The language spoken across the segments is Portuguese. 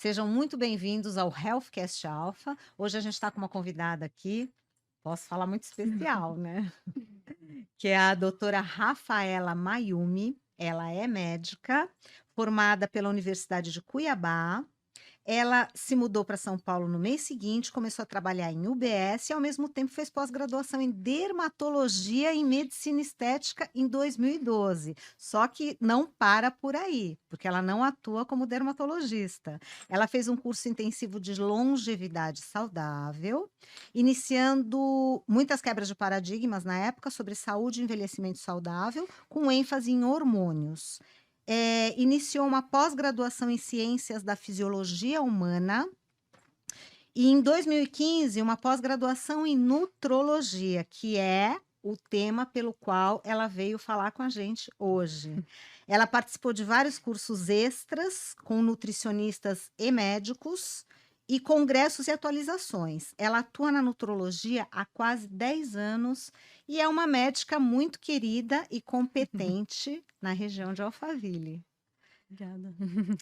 Sejam muito bem-vindos ao Healthcast Alpha. Hoje a gente está com uma convidada aqui, posso falar muito especial, né? Que é a doutora Rafaela Mayumi. Ela é médica, formada pela Universidade de Cuiabá. Ela se mudou para São Paulo no mês seguinte, começou a trabalhar em UBS e, ao mesmo tempo, fez pós-graduação em dermatologia e medicina estética em 2012. Só que não para por aí, porque ela não atua como dermatologista. Ela fez um curso intensivo de longevidade saudável, iniciando muitas quebras de paradigmas na época sobre saúde e envelhecimento saudável, com ênfase em hormônios. Iniciou uma pós-graduação em Ciências da Fisiologia Humana e, em 2015, uma pós-graduação em Nutrologia, que é o tema pelo qual ela veio falar com a gente hoje. Ela participou de vários cursos extras com nutricionistas e médicos e congressos e atualizações. Ela atua na nutrologia há quase 10 anos e é uma médica muito querida e competente na região de Alphaville. Obrigada.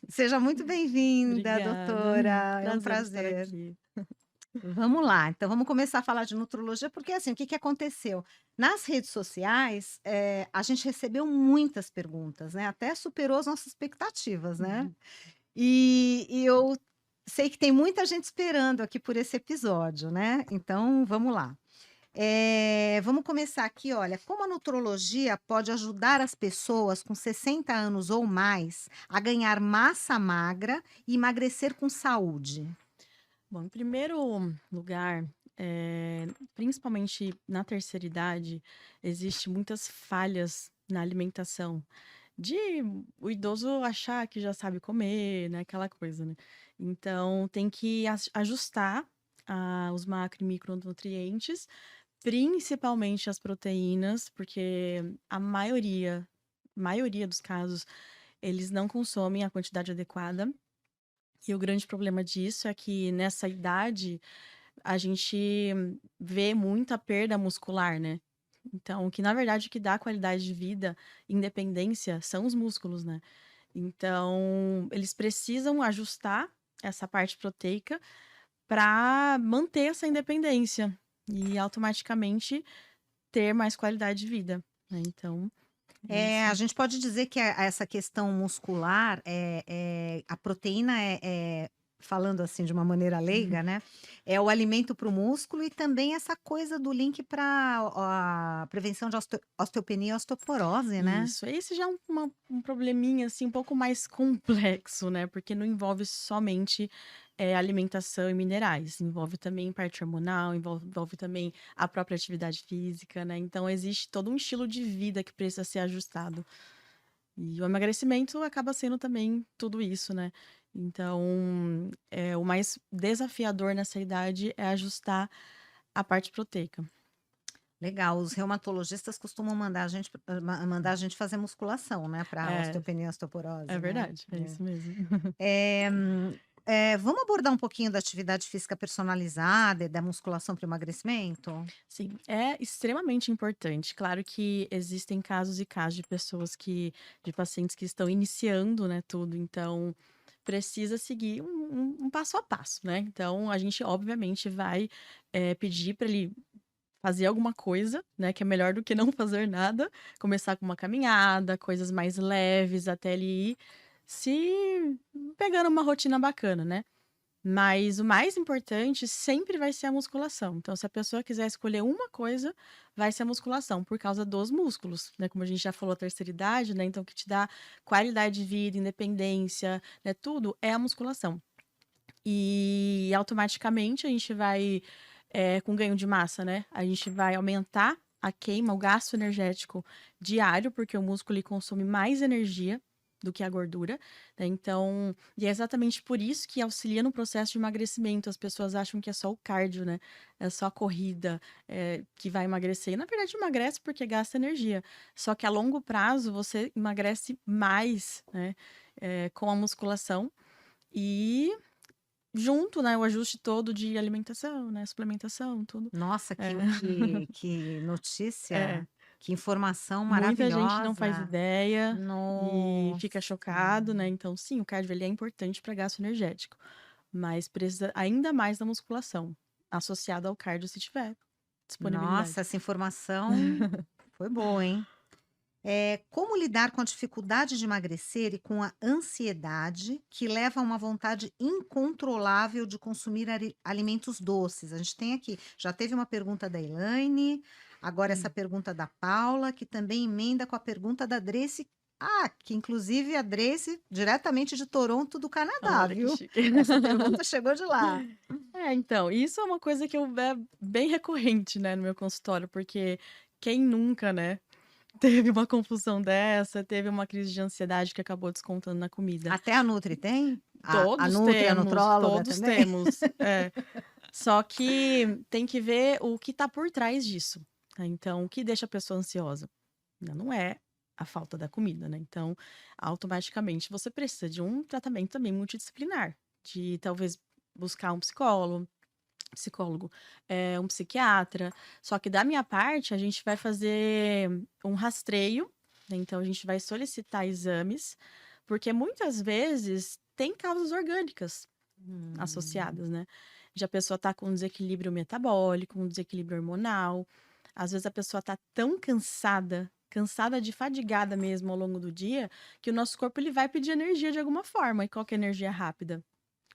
Seja muito bem-vinda, Obrigada. doutora. É um Prazer estar prazer. aqui. Vamos lá, então vamos começar a falar de nutrologia, porque assim, o que que aconteceu? Nas redes sociais, a gente recebeu muitas perguntas, né? Até superou as nossas expectativas, né? Uhum. E eu sei que tem muita gente esperando aqui por esse episódio, né? Então vamos lá. Vamos começar aqui, olha, como a nutrologia pode ajudar as pessoas com 60 anos ou mais a ganhar massa magra e emagrecer com saúde? Bom, em primeiro lugar, principalmente na terceira idade, existe muitas falhas na alimentação. De o idoso achar que já sabe comer, né? Aquela coisa, né? Então, tem que ajustar os macro e micronutrientes, principalmente as proteínas, porque a maioria dos casos, eles não consomem a quantidade adequada. E o grande problema disso é que nessa idade a gente vê muita perda muscular, né? Então, que na verdade o que dá qualidade de vida, independência, são os músculos, né? Então, eles precisam ajustar essa parte proteica para manter essa independência e automaticamente ter mais qualidade de vida, né? Então, é A isso. gente pode dizer que essa questão muscular, a proteína falando assim de uma maneira leiga, né, é o alimento para o músculo e também essa coisa do link para a prevenção de osteopenia e osteoporose, né? Isso. Esse já é um probleminha, assim, um pouco mais complexo, né? Porque não envolve somente alimentação e minerais. Envolve também parte hormonal, envolve também a própria atividade física, né? Então, existe todo um estilo de vida que precisa ser ajustado. E o emagrecimento acaba sendo também tudo isso, né? Então, o mais desafiador nessa idade é ajustar a parte proteica. Legal, os reumatologistas costumam mandar a gente fazer musculação, né, para É, osteopenia e é osteoporose, né? verdade, é isso mesmo. Vamos abordar um pouquinho da atividade física personalizada e da musculação para o emagrecimento? Sim, é extremamente importante. Claro que existem casos e casos de pessoas de pacientes que estão iniciando, né, tudo, então precisa seguir um passo a passo, né? Então a gente, obviamente, vai pedir para ele fazer alguma coisa, né, que é melhor do que não fazer nada, começar com uma caminhada, coisas mais leves, até ele ir se pegando uma rotina bacana, né? Mas o mais importante sempre vai ser a musculação. Então, se a pessoa quiser escolher uma coisa, vai ser a musculação, por causa dos músculos, né? Como a gente já falou, a terceira idade, né? Então, o que te dá qualidade de vida, independência, né? Tudo é a musculação. E automaticamente a gente vai, com ganho de massa, né? A gente vai aumentar a queima, o gasto energético diário, porque o músculo ele consome mais energia do que a gordura, né? Então, e é exatamente por isso que auxilia no processo de emagrecimento. As pessoas acham que é só o cardio, né? É só a corrida, que vai emagrecer. E, na verdade, emagrece porque gasta energia. Só que a longo prazo você emagrece mais, né? Com a musculação. E junto, né, o ajuste todo de alimentação, né, suplementação, tudo. Nossa, É, que é, notícia. Que informação Muita gente não faz maravilhosa. ideia e fica Nossa. chocado, né. Então sim, o cardio ele é importante para gasto energético, mas precisa ainda mais da musculação, associada ao cardio se tiver Nossa, disponibilidade. essa informação foi boa, hein. Como lidar com a dificuldade de emagrecer e com a ansiedade que leva a uma vontade incontrolável de consumir alimentos doces? A gente tem aqui, já teve uma pergunta da Elaine, agora essa Hum. pergunta da Paula, que também emenda com a pergunta da Dresse, que inclusive a Dresse, diretamente de Toronto, do Canadá, Olha que viu? chique. Essa pergunta chegou de lá. É, então, isso é uma coisa que é bem recorrente, né, no meu consultório, porque quem nunca, né, teve uma confusão dessa, teve uma crise de ansiedade que acabou descontando na comida. Até a Nutri tem? A Todos Nutri, a temos, nutróloga todos também? temos. É. Só que tem que ver o que tá por trás disso, né. Então, o que deixa a pessoa ansiosa? Não é a falta da comida, né. Então, automaticamente você precisa de um tratamento também multidisciplinar, de talvez buscar um psicólogo, um psiquiatra. Só que da minha parte, a gente vai fazer um rastreio, né, então a gente vai solicitar exames, porque muitas vezes tem causas orgânicas Hum. associadas, né. De a pessoa tá com desequilíbrio metabólico, um desequilíbrio hormonal, às vezes a pessoa tá tão cansada, cansada de fadigada mesmo ao longo do dia, que o nosso corpo ele vai pedir energia de alguma forma. E qual que é a energia rápida?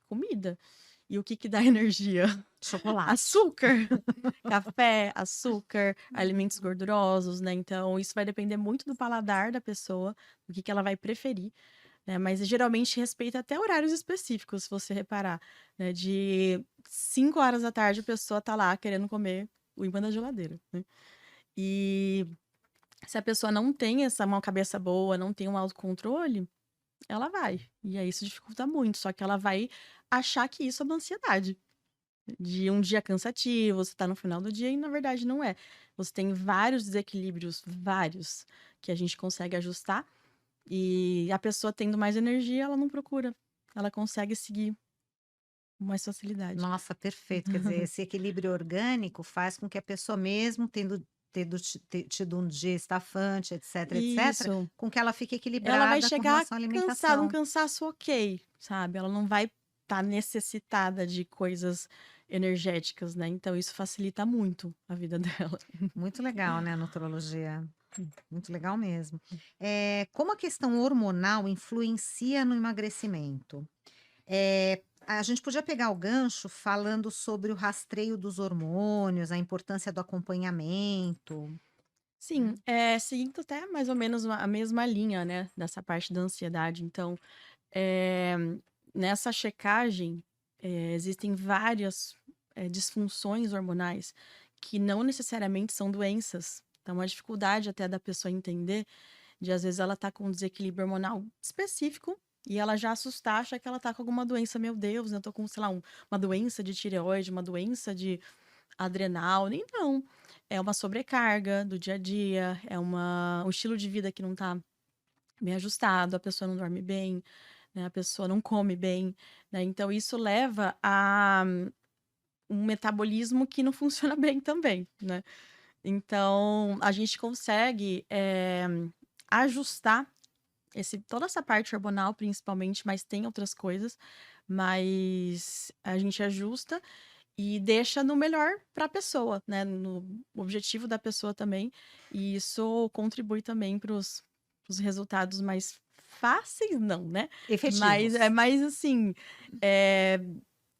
Comida. E o que que dá energia? Chocolate. Açúcar, café, açúcar, alimentos gordurosos, né, então isso vai depender muito do paladar da pessoa, do que ela vai preferir, né, mas geralmente respeita até horários específicos, se você reparar, né, de 5 horas da tarde a pessoa tá lá querendo comer o imã da geladeira, né. E se a pessoa não tem uma cabeça boa, não tem um autocontrole, ela vai, e aí isso dificulta muito, só que ela vai achar que isso é uma ansiedade. De um dia cansativo, você tá no final do dia e na verdade não é. Você tem vários desequilíbrios, vários, que a gente consegue ajustar, e a pessoa tendo mais energia, ela não procura, ela consegue seguir com mais facilidade. Nossa, perfeito. Quer dizer, esse equilíbrio orgânico faz com que a pessoa mesmo tido um dia estafante, etc, etc, Isso, com que ela fique ela vai equilibrada com chegar relação à cansada, um alimentação. cansaço ok, sabe, ela não vai estar necessitada de coisas energéticas, né, então isso facilita muito a vida dela. Muito legal, né, a nutrologia. Muito legal mesmo. Como a questão hormonal influencia no emagrecimento? A gente podia pegar o gancho falando sobre o rastreio dos hormônios, a importância do acompanhamento, Sim, né. seguindo até mais ou menos a mesma linha, né, dessa parte da ansiedade. Então, eh, nessa checagem, existem várias, disfunções hormonais que não necessariamente são doenças. Então, a dificuldade até da pessoa entender de, às vezes, ela tá com um desequilíbrio hormonal específico e ela já assustar, achar que ela tá com alguma doença. "Meu Deus, eu tô com, sei lá, uma doença de tireoide, uma doença de adrenal", nem não. É uma sobrecarga do dia a dia, é um estilo de vida que não tá bem ajustado, a pessoa não dorme bem, né, a pessoa não come bem, né, então isso leva a um metabolismo que não funciona bem também, né. Então a gente consegue, ajustar toda essa parte hormonal principalmente, mas tem outras coisas, mas a gente ajusta e deixa no melhor para a pessoa, né, no objetivo da pessoa também, e isso contribui também para os resultados mais fáceis não, né, mas é Efetivos. mais assim, eh,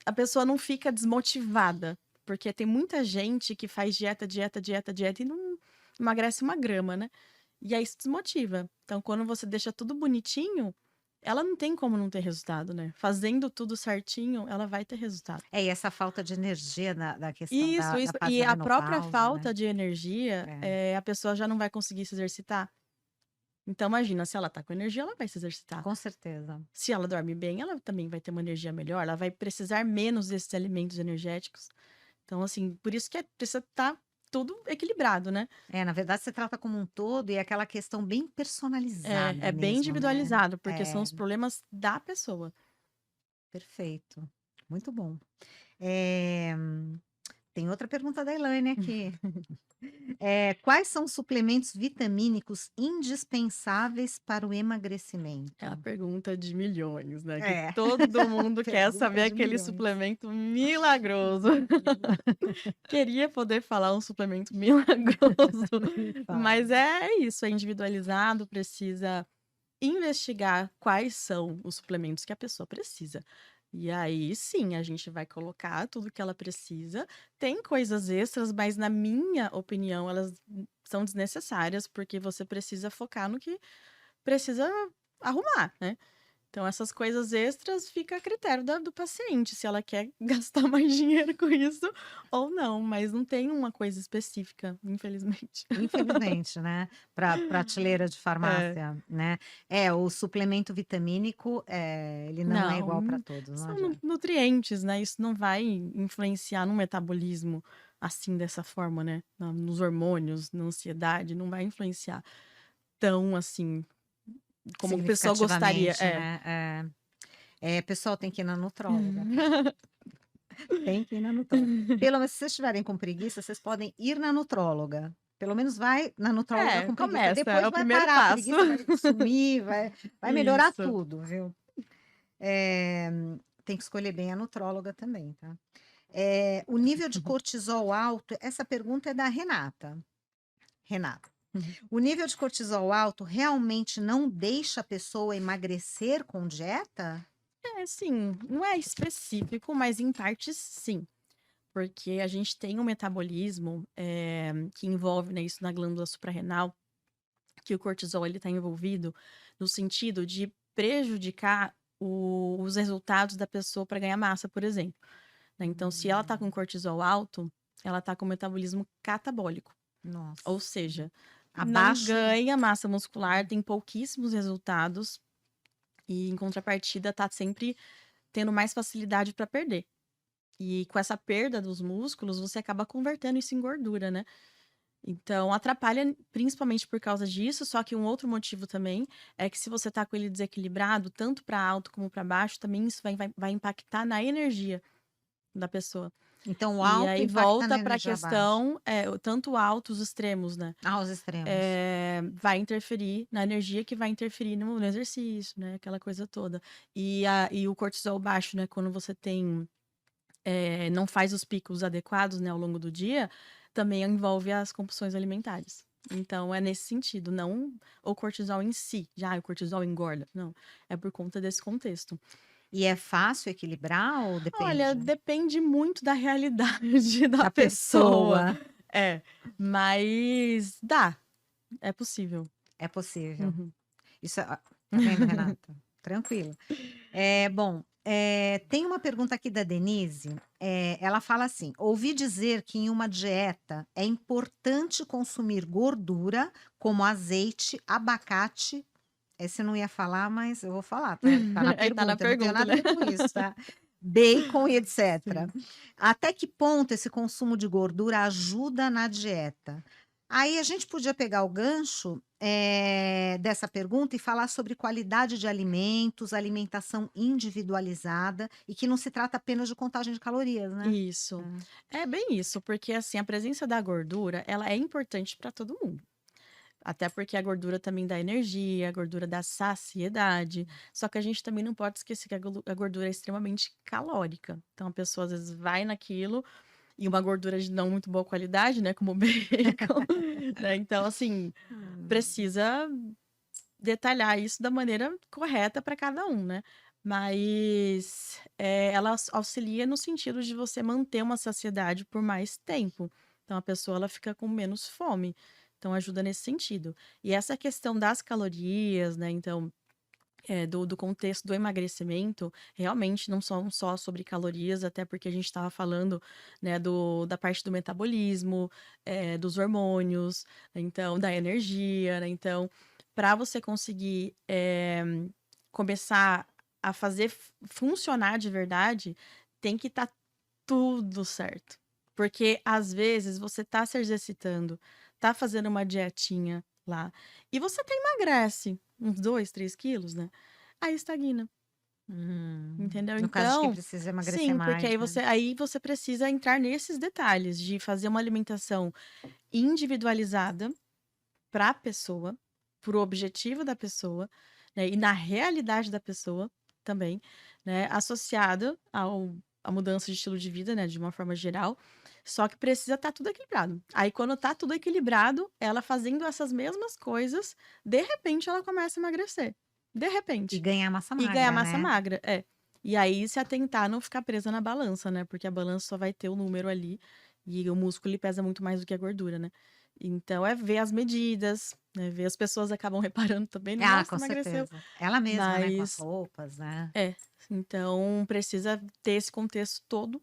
a pessoa não fica desmotivada, porque tem muita gente que faz dieta, dieta, dieta, dieta e não emagrece uma grama, né, e aí isso desmotiva. Então quando você deixa tudo bonitinho, ela não tem como não ter resultado, né, fazendo tudo certinho, ela vai ter resultado. E essa falta de energia da questão Isso, da isso. fase E da a própria menopausa, né. falta de energia, É. a pessoa já não vai conseguir se exercitar. Então imagina, se ela tá com energia, ela vai se exercitar. Com certeza. Se ela dorme bem, ela também vai ter uma energia melhor, ela vai precisar menos desses alimentos energéticos. Então, assim, por isso que precisa estar tudo equilibrado, né. Na verdade você trata como um todo e é aquela questão bem É personalizada bem mesmo, né. individualizado, porque são É, os problemas da pessoa. perfeito. Muito bom. Eh, Tem outra pergunta da Elaine aqui. Quais são os suplementos vitamínicos indispensáveis para o É a emagrecimento? pergunta de milhões, né, que É, todo mundo quer pergunta saber de aquele milhões. suplemento milagroso. Hum, Queria poder falar um suplemento milagroso, me fala. mas é isso, é individualizado, precisa investigar quais são os suplementos que a pessoa precisa. E aí sim, a gente vai colocar tudo que ela precisa. Tem coisas extras, mas na minha opinião, elas são desnecessárias, porque você precisa focar no que precisa arrumar, né? Então, essas coisas extras fica a critério do paciente, se ela quer gastar mais dinheiro com isso ou não, mas não tem uma coisa específica, infelizmente. Infelizmente, né, para prateleira de É. farmácia, né. O suplemento vitamínico, ele não é igual para Não, todos, não são adianta. nutrientes, né, isso não vai influenciar no metabolismo, assim, dessa forma, né, na nos hormônios, na ansiedade, não vai influenciar tão, assim, como o pessoal gostaria. Significativamente, É. né. Pessoal, tem que ir na nutróloga, tá. Tem que ir na nutróloga. Pelo menos se vocês estiverem com preguiça, vocês podem ir na nutróloga. Pelo menos vai na nutróloga É, com preguiça, começa, é depois o vai primeiro parar, a passo. preguiça vai sumir, vai melhorar Isso. tudo, viu. Eh, Tem que escolher bem a nutróloga também, tá. O nível de cortisol alto, essa pergunta é da Renata. Renata, o nível de cortisol alto realmente não deixa a pessoa emagrecer com dieta? É, sim, não é específico, mas em partes sim, porque a gente tem um metabolismo, que envolve, né, isso na glândula suprarrenal, que o cortisol ele está envolvido no sentido de prejudicar os resultados da pessoa para ganhar massa, por exemplo, né. Então, se ela está com Hum, cortisol alto, ela está com metabolismo catabólico, ou nossa. seja, não Abaixo ganha massa muscular, tem pouquíssimos resultados e, em contrapartida, tá sempre tendo mais facilidade para perder. E com essa perda dos músculos, você acaba convertendo isso em gordura, né. Então atrapalha principalmente por causa disso, só que um outro motivo também é que se você tá com ele desequilibrado, tanto para alto como para baixo, também isso vai impactar na energia da pessoa. então o E alto aí impacta na volta para a energia baixa. questão, tanto alto, os extremos, né, Aos extremos. vai interferir na energia que vai interferir no exercício, né, aquela coisa toda. E o cortisol baixo, né, quando você tem não faz os picos adequados, né, ao longo do dia, também envolve as compulsões alimentares. Então é nesse sentido, não o cortisol em si, já o cortisol engorda, não, é por conta desse contexto. E é fácil equilibrar ou Olha, depende? depende muito da realidade da Da pessoa. pessoa. É, mas dá, é possível. É possível. Uhum. Isso tá vendo, Renata? Tranquilo. Bom, tem uma pergunta aqui da Denise, ela fala assim: "Ouvi dizer que em uma dieta é importante consumir gordura, como azeite, abacate". Essa eu não ia falar, mas eu vou falar, tá na Aí tá na pergunta, eu não tenho pergunta, nada né. a ver com isso, tá. Bacon e etcétera. Sim. Até que ponto esse consumo de gordura ajuda na dieta? Aí a gente podia pegar o gancho, dessa pergunta e falar sobre qualidade de alimentos, alimentação individualizada e que não se trata apenas de contagem de calorias, né. Isso. É. É bem isso, porque assim, a presença da gordura, ela é importante para todo mundo. Até porque a gordura também dá energia, a gordura dá saciedade. Só que a gente também não pode esquecer que a gordura é extremamente calórica. Então a pessoa às vezes vai naquilo e uma gordura de não muito boa qualidade, né, como o bacon, né? Então assim, Hum. precisa detalhar isso da maneira correta para cada um, né. Mas, ela auxilia no sentido de você manter uma saciedade por mais tempo. Então a pessoa ela fica com menos fome, então ajuda nesse sentido. E essa questão das calorias, né, então, do contexto do emagrecimento, realmente não são só sobre calorias, até porque a gente estava falando, né, da parte do metabolismo, dos hormônios, então da energia, né. Então, para você conseguir, começar a fazer funcionar de verdade, tem que estar tudo certo. Porque às vezes você tá se exercitando, tá fazendo uma dietinha lá, e você até emagrece uns 2, 3 quilos, né, aí estagna. Entendeu? No caso de quem Então, precisa emagrecer sim, porque mais, né. aí você precisa entrar nesses detalhes de fazer uma alimentação individualizada para a pessoa, para o objetivo da pessoa, né, e na realidade da pessoa também, né, associada à mudança de estilo de vida, né, de uma forma geral, só que precisa estar tudo equilibrado. Aí quando tá tudo equilibrado, ela fazendo essas mesmas coisas, de repente ela começa a emagrecer. De E repente. ganhar massa E ganhar magra, massa né. magra, é. E aí se atentar a não ficar presa na balança, né, porque a balança só vai ter o número ali, e o músculo ele pesa muito mais do que a gordura, né. Então é ver as medidas, né, ver as pessoas acabam reparando também, Ah, "Nossa, com emagreceu", certeza. Ela mesma, né, com as mas roupas, né. é, então precisa ter esse contexto todo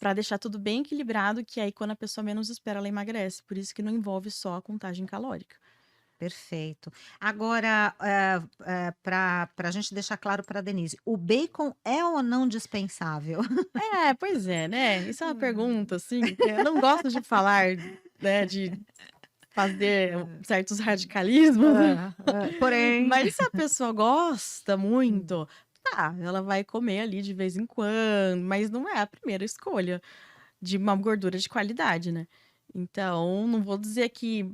para deixar tudo bem equilibrado, que aí quando a pessoa menos espera ela emagrece, por isso que não envolve só a contagem calórica. Perfeito. Agora, pra gente deixar claro para Denise, o bacon é ou não dispensável? É, pois é, né, isso é uma pergunta, assim, que eu não gosto de falar, né, de fazer certos radicalismos, Porém mas se a pessoa gosta muito, tá, ela vai comer ali de vez em quando, mas não é a primeira escolha de uma gordura de qualidade, né. Então, não vou dizer que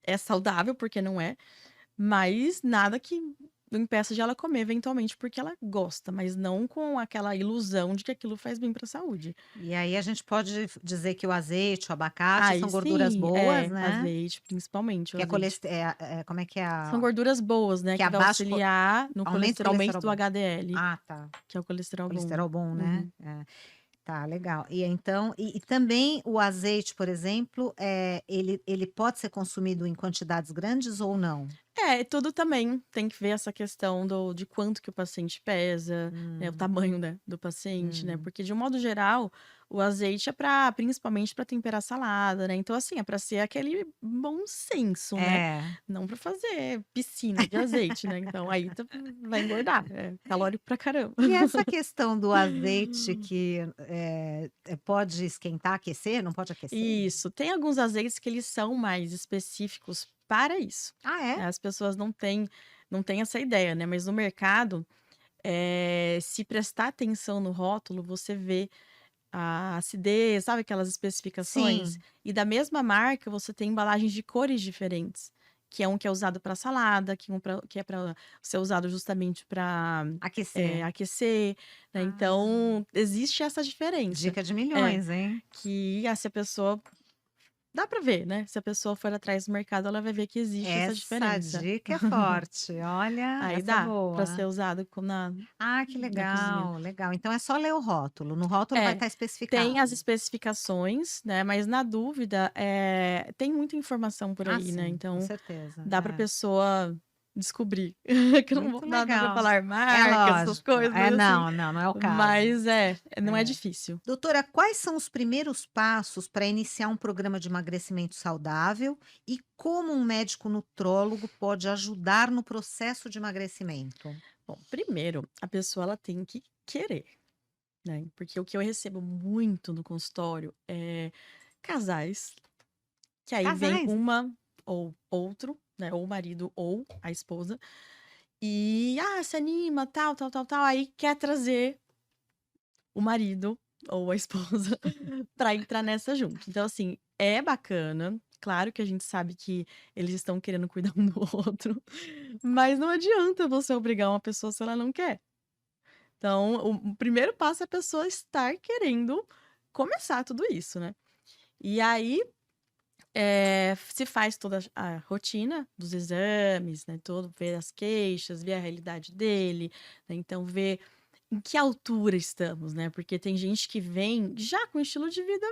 é saudável, porque não é, mas nada que impeça de ela comer eventualmente, porque ela gosta, mas não com aquela ilusão de que aquilo faz bem para a saúde. e aí a gente pode dizer que o azeite, o abacate Aí são gorduras sim, boas, é, né, azeite, principalmente o que é azeite. como é que é São a gorduras boas, né, que é que vai abaixo auxiliar no aumenta o aumento colesterol do bom. HDL, Ah, tá. que é o colesterol bom. Colesterol bom, né. Uhum. É. Tá, legal. E então também o azeite, por exemplo, ele pode ser consumido em quantidades grandes ou não? É, tudo também tem que ver essa questão de quanto que o paciente pesa, né, o Hum, tamanho, né, do paciente, né, hum. porque de um modo geral, o azeite é para principalmente para temperar salada, né, então assim, é para ser aquele bom senso, né, É. não para fazer piscina de azeite, né, então aí vai engordar, é calórico pra caramba. E essa questão do azeite que, pode esquentar, aquecer? Não pode aquecer? Isso, tem alguns azeites que eles são mais específicos para isso. Ah, é? As pessoas não têm essa ideia, né, mas no mercado, se prestar atenção no rótulo, você vê a acidez, sabe aquelas especificações? Sim, E da mesma marca, você tem embalagens de cores diferentes, que é um que é usado para salada, que é para ser usado justamente para aquecer. aquecer, né, Ah, então existe essa diferença. dica de É, milhões, hein? que se a pessoa dá pra ver, né, se a pessoa for atrás do mercado, ela vai ver que existe essa Essa diferença. dica é forte. Olha, Aí essa é dá pra boa. ser usado Ah, que na cozinha. legal, legal. Então é só ler o rótulo. No rótulo vai É, estar tem as especificado. especificações, né, mas na dúvida, tem muita informação por Ah, aí, né, sim, com então certeza. dá pra É. pessoa descobrir. Que eu não vou Muito não dá pra legal. falar É marcas, essas lógico. coisas, É, assim, não, não, não é o caso. mas não é É. difícil. Doutora, quais são os primeiros passos para iniciar um programa de emagrecimento saudável e como um médico nutrólogo pode ajudar no processo de emagrecimento? Bom, primeiro, a pessoa ela tem que querer, né, porque o que eu recebo muito no consultório é casais que aí vem Casais. uma ou outro, né, ou o marido ou a esposa, e: "Ah, se anima, tal, tal, tal, tal", aí quer trazer o marido ou a esposa para entrar nessa junto. Então, assim, é bacana, claro que a gente sabe que eles estão querendo cuidar um do outro, mas não adianta você obrigar uma pessoa se ela não quer. Então, o primeiro passo é a pessoa estar querendo começar tudo isso, né. E aí se faz toda a rotina dos exames, né, todo ver as queixas, ver a realidade dele, né, então ver em que altura estamos, né, porque tem gente que vem já com estilo de vida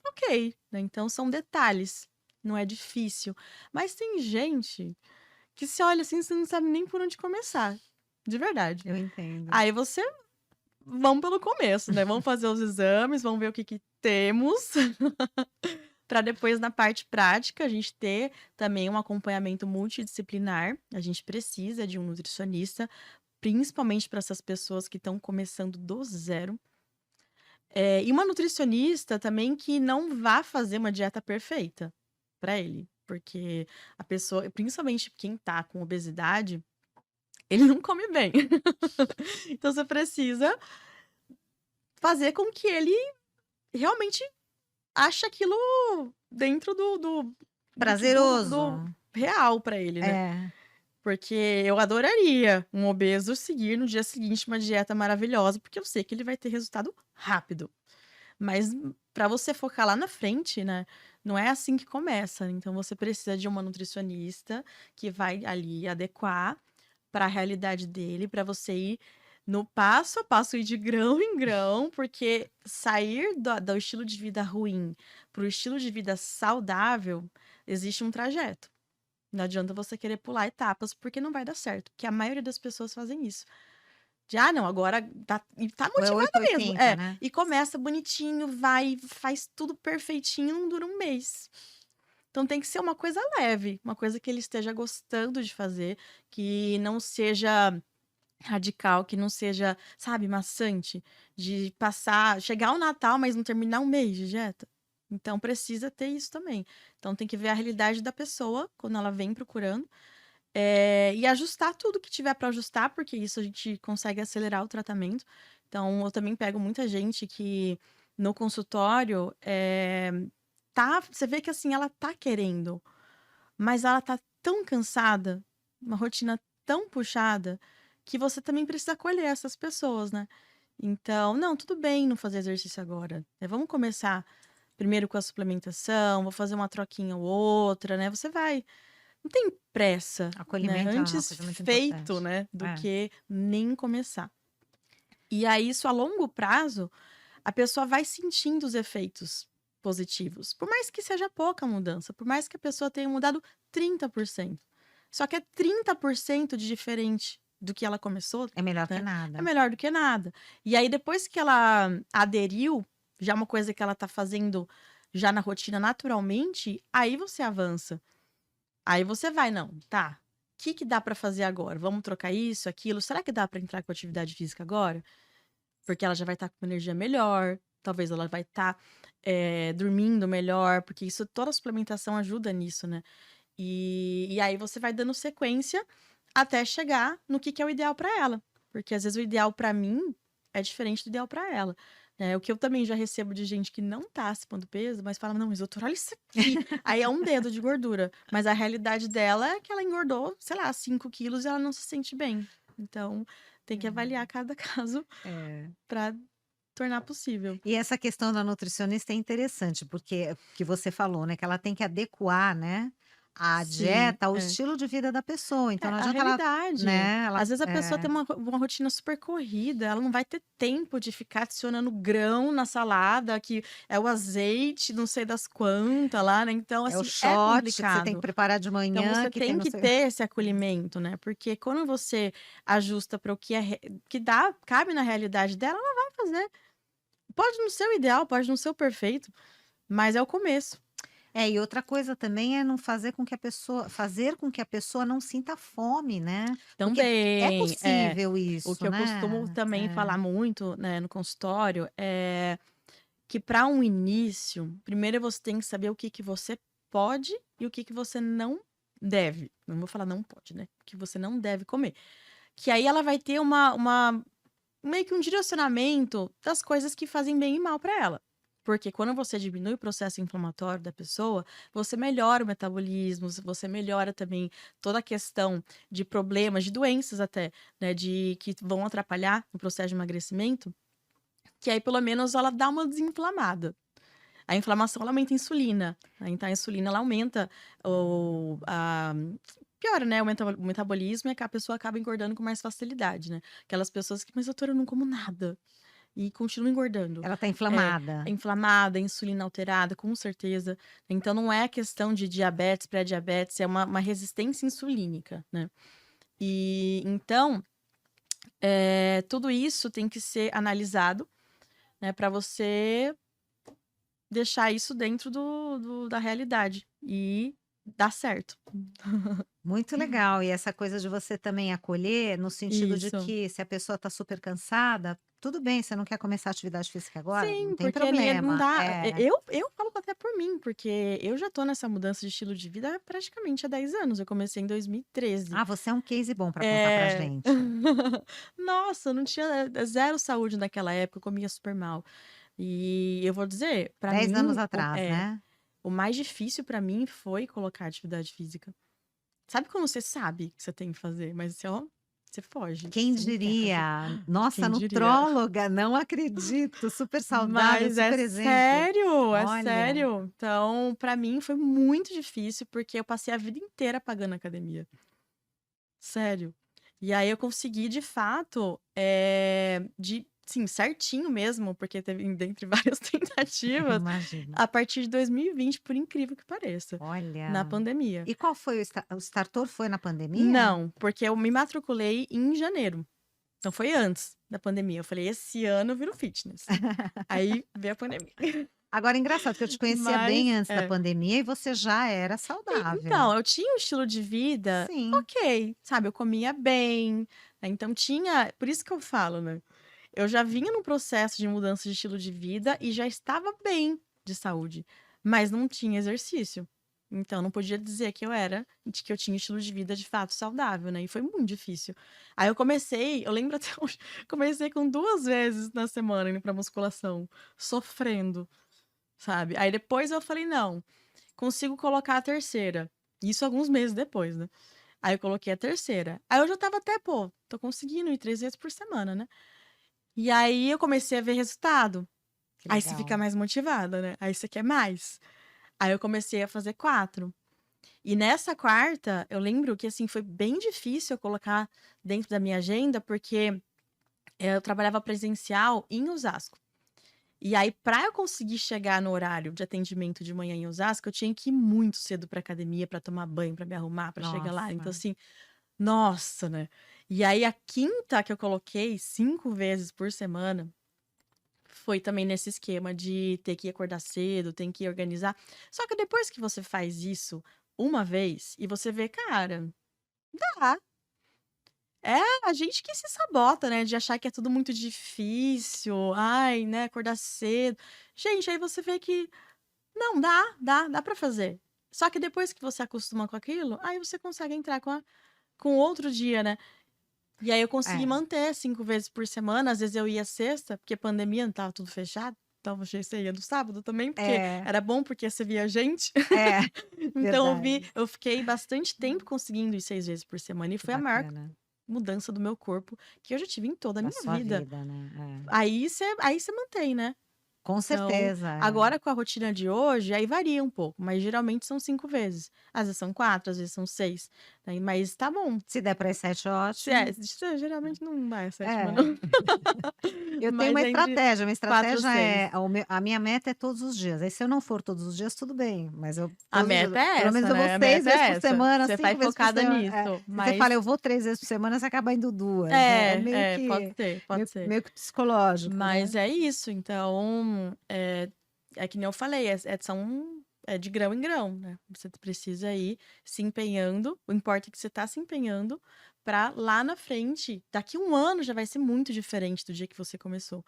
ok, né, então são detalhes, não é difícil. Mas tem gente que se olha assim, você não sabe nem por onde começar, de verdade. Eu entendo. Aí você vamos pelo começo, né, vamos fazer os exames, vamos ver o que que temos para depois na parte prática a gente ter também um acompanhamento multidisciplinar. A gente precisa de um nutricionista, principalmente para essas pessoas que estão começando do zero. E uma nutricionista também que não vá fazer uma dieta perfeita para ele, porque a pessoa, principalmente quem tá com obesidade, ele não come bem. Então você precisa fazer com que ele realmente ache aquilo dentro do Prazeroso. real pra ele, né. É. Porque eu adoraria um obeso seguir no dia seguinte uma dieta maravilhosa, porque eu sei que ele vai ter resultado rápido. Mas para você focar lá na frente, né, não é assim que começa. Então você precisa de uma nutricionista que vai ali adequar para a realidade dele, para você ir no passo a passo, ir de grão em grão, porque sair do estilo de vida ruim para o estilo de vida saudável, existe um trajeto. Não adianta você querer pular etapas, porque não vai dar certo, porque a maioria das pessoas fazem isso. De: "Ah, não, agora tá Ou é motivada mesmo". 880, É, né? e começa bonitinho, vai, faz tudo perfeitinho, não dura um mês. Então tem que ser uma coisa leve, uma coisa que ele esteja gostando de fazer, que não seja radical, que não seja, sabe, maçante, de chegar o Natal, mas não terminar um mês de dieta. Então precisa ter isso também. Então tem que ver a realidade da pessoa quando ela vem procurando, e ajustar tudo que tiver para ajustar, porque isso a gente consegue acelerar o tratamento. Então eu também pego muita gente que no consultório, você vê que, assim, ela tá querendo, mas ela tá tão cansada, uma rotina tão puxada, que você também precisa acolher essas pessoas, né. Então: "Não, tudo bem não fazer exercício agora, vamos começar primeiro com a suplementação, vou fazer uma troquinha ou outra, né". Você vai, não tem pressa, né, Acolhimento é uma antes coisa muito feito, importante. né, do É. que nem começar. E aí isso a longo prazo, a pessoa vai sentindo os efeitos positivos, por mais que seja pouca mudança, por mais que a pessoa tenha mudado 30%. Só que é 30% de diferente do que ela começou, É melhor que né, é nada. melhor do que nada. E aí depois que ela aderiu, já é uma coisa que ela tá fazendo já na rotina naturalmente, aí você avança. Aí você vai: "Não, tá, o que que dá pra fazer agora? Vamos trocar isso, aquilo, será que dá pra entrar com atividade física agora?". Porque ela já vai estar com uma energia melhor, talvez ela vai estar, dormindo melhor, porque isso, toda a suplementação ajuda nisso, né. E aí você vai dando sequência até chegar no que é o ideal para ela, porque às vezes o ideal para mim é diferente do ideal para ela, né. O que eu também já recebo de gente que não tá acima do peso, mas fala: "Não, mas doutora, olha isso aqui", aí é um dedo de gordura, mas a realidade dela é que ela engordou, sei lá, 5 quilos e ela não se sente bem. Então tem que avaliar cada caso É. para tornar possível. E essa questão da nutricionista é interessante, porque que você falou, né, que ela tem que adequar, né, a Sim, dieta ao é. estilo de vida da pessoa, então É, não a adianta ela, realidade. né, ela Às vezes a pessoa é, tem uma rotina super corrida, ela não vai ter tempo de ficar adicionando grão na salada, que é o azeite, não sei das quantas lá, né, então, é o assim, é shot que você tem que complicado. preparar de Então manhã, você que tem tem não que sei ter esse acolhimento, né, porque quando você ajusta para o que que cabe na realidade dela, ela vai fazer. Pode não ser o ideal, pode não ser o perfeito, mas é o começo. é, e outra coisa também é não fazer com que a pessoa não sinta fome, né, porque é Também, possível o isso, que eu costumo né. também falar muito, né, no consultório, é que para um início, primeiro você tem que saber o que que você pode e o que que você não deve. Não vou falar não pode, né, o que você não deve comer. Que aí ela vai ter uma meio que um direcionamento das coisas que fazem bem e mal para ela. Porque quando você diminui o processo inflamatório da pessoa, você melhora o metabolismo, você melhora também toda a questão de problemas, de doenças até, né, de que vão atrapalhar o processo de emagrecimento, que aí pelo menos ela dá uma desinflamada. A inflamação ela aumenta a insulina, né, então a insulina ela aumenta piora, né, o metabolismo e a pessoa acaba engordando com mais facilidade, né. Aquelas pessoas que: "Mas doutora, eu não como nada", e continua engordando. Ela tá É inflamada. inflamada, insulina alterada, com certeza. Então não é questão de diabetes, pré-diabetes, é uma resistência insulínica, né. E então, tudo isso tem que ser analisado, né, para você deixar isso dentro da realidade e dá certo. Muito legal. E essa coisa de você também acolher, no sentido de Isso. que se a pessoa está super cansada, tudo bem, você não quer começar atividade física agora? Não Sim, tem porque não problema. dá. É. Eu falo até por mim, porque eu já tô nessa mudança de estilo de vida praticamente há 10 anos. Eu comecei em 2013. Ah, você é um case bom para contar pra É. gente. Nossa, eu não tinha zero saúde naquela época, eu comia super mal. E eu vou dizer, pra 10 anos mim, atrás, né? o mais difícil pra mim foi colocar atividade física. Sabe quando você sabe que você tem que fazer, mas você, ó, você foge, Quem você não quer fazer. diria? Nossa, Quem diria? nutróloga, não acredito, super saudável, Mas é super exemplo. sério, é Olha, sério. Então, pra mim foi muito difícil, porque eu passei a vida inteira pagando academia. Sério. E aí eu consegui de fato, de sim, certinho mesmo, porque teve dentre várias tentativas, imagino. a partir de 2020, por incrível que pareça, na Olha. pandemia. E qual foi o startor foi na pandemia? Não, porque eu me matriculei em janeiro, então foi antes da pandemia. Eu falei: "Esse ano eu viro fitness". Aí veio a pandemia. Agora engraçado que eu te conhecia Mas bem antes da pandemia e você já era saudável. então, eu tinha um estilo de vida Sim, ok, sabe, eu comia bem, né, então tinha por isso que eu falo, né, eu já vinha num processo de mudança de estilo de vida e já estava bem de saúde, mas não tinha exercício. Então não podia dizer que eu tinha estilo de vida de fato saudável, né, e foi muito difícil. Aí eu lembro até hoje, comecei com 2 vezes na semana indo pra musculação, sofrendo, sabe. Aí depois eu falei: "Não, consigo colocar a terceira". Isso alguns meses depois, né. Aí eu coloquei a terceira. Aí eu já estava até: "Pô, tô conseguindo ir 3 vezes por semana, né". E aí eu comecei a ver resultado. que Aí você fica legal. mais motivada, né, aí você quer mais. Aí eu comecei a fazer 4. E nessa quarta, eu lembro que, assim, foi bem difícil eu colocar dentro da minha agenda, porque, eu trabalhava presencial em Osasco. E aí, pra eu conseguir chegar no horário de atendimento de manhã em Osasco, eu tinha que ir muito cedo pra academia pra tomar banho, pra me arrumar, pra chegar lá. Então, Nossa. assim, nossa, né. E aí a quinta que eu coloquei 5 vezes por semana, foi também nesse esquema de ter que acordar cedo, tem que organizar. Só que depois que você faz isso uma vez e você vê: "Cara, dá". É a gente que se sabota, né, de achar que é tudo muito difícil, ai, né, acordar cedo. Gente, aí você vê que não, dá pra fazer. Só que depois que você acostuma com aquilo, aí você consegue entrar com outro dia, né. E aí eu consegui É, manter 5 vezes por semana, às vezes eu ia sexta, porque pandemia não estava tudo fechado, então você ia no sábado também, porque é, era bom, porque você via gente. é, Então verdade. eu fiquei bastante tempo conseguindo ir 6 vezes por semana e Que foi a maior bacana. mudança do meu corpo que eu já tive em toda a Da minha sua vida. vida, né. É. Aí você mantém, né. Com Então, certeza, é. agora com a rotina de hoje, aí varia um pouco, mas geralmente são 5 vezes. Às vezes são 4, às vezes são 6, né, mas tá bom. Se der para ir 7, ótimo. Se geralmente não vai a sétima É. não. Eu tenho Mas uma entre estratégia, minha 4 ou estratégia 6. é a minha meta é todos os dias, aí se eu não for todos os dias, tudo bem, mas eu A todos os dias meta é pelo menos essa, eu vou né, a 6 meta vezes é por essa. semana, Você vai 5 vezes por focada semana, nisso, se você fala: mas "Eu vou 3 vezes por semana", você acaba indo 2, é meio pode que ser, pode ser. meio que psicológico, Mas né. é isso, então, é que nem eu falei, é de grão em grão, né, você precisa ir se empenhando, o importa é que você tá se empenhando pra lá na frente, daqui 1 ano já vai ser muito diferente do dia que você começou,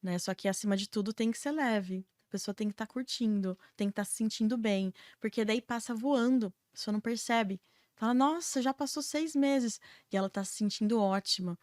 né, só que acima de tudo tem que ser leve, a pessoa tem que estar curtindo, tem que estar se sentindo bem, porque daí passa voando, a pessoa não percebe, fala: "Nossa, já passou 6 meses", e ela tá se sentindo ótima,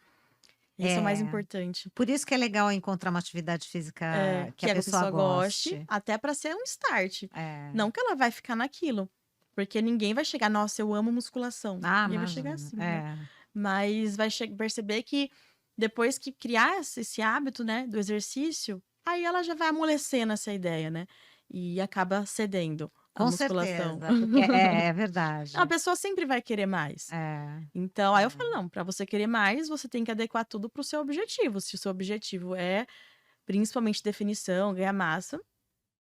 esse é o mais É, importante. por isso que é legal encontrar uma atividade física que Que a a pessoa pessoa goste, goste. até para ser um start. É. Não que ela vai ficar naquilo, porque ninguém vai chegar: "Nossa, eu amo musculação". Ah, Ninguém vai chegar imagino. assim, né. É. Mas vai perceber que depois que criar esse hábito, né, do exercício, aí ela já vai amolecendo essa ideia, né, e acaba cedendo à Com musculação. certeza, porque é A verdade. pessoa sempre vai querer mais. É, Então, aí eu é. falo: "Não, para você querer mais, você tem que adequar tudo para o seu objetivo. Se o seu objetivo é, principalmente definição, ganhar massa,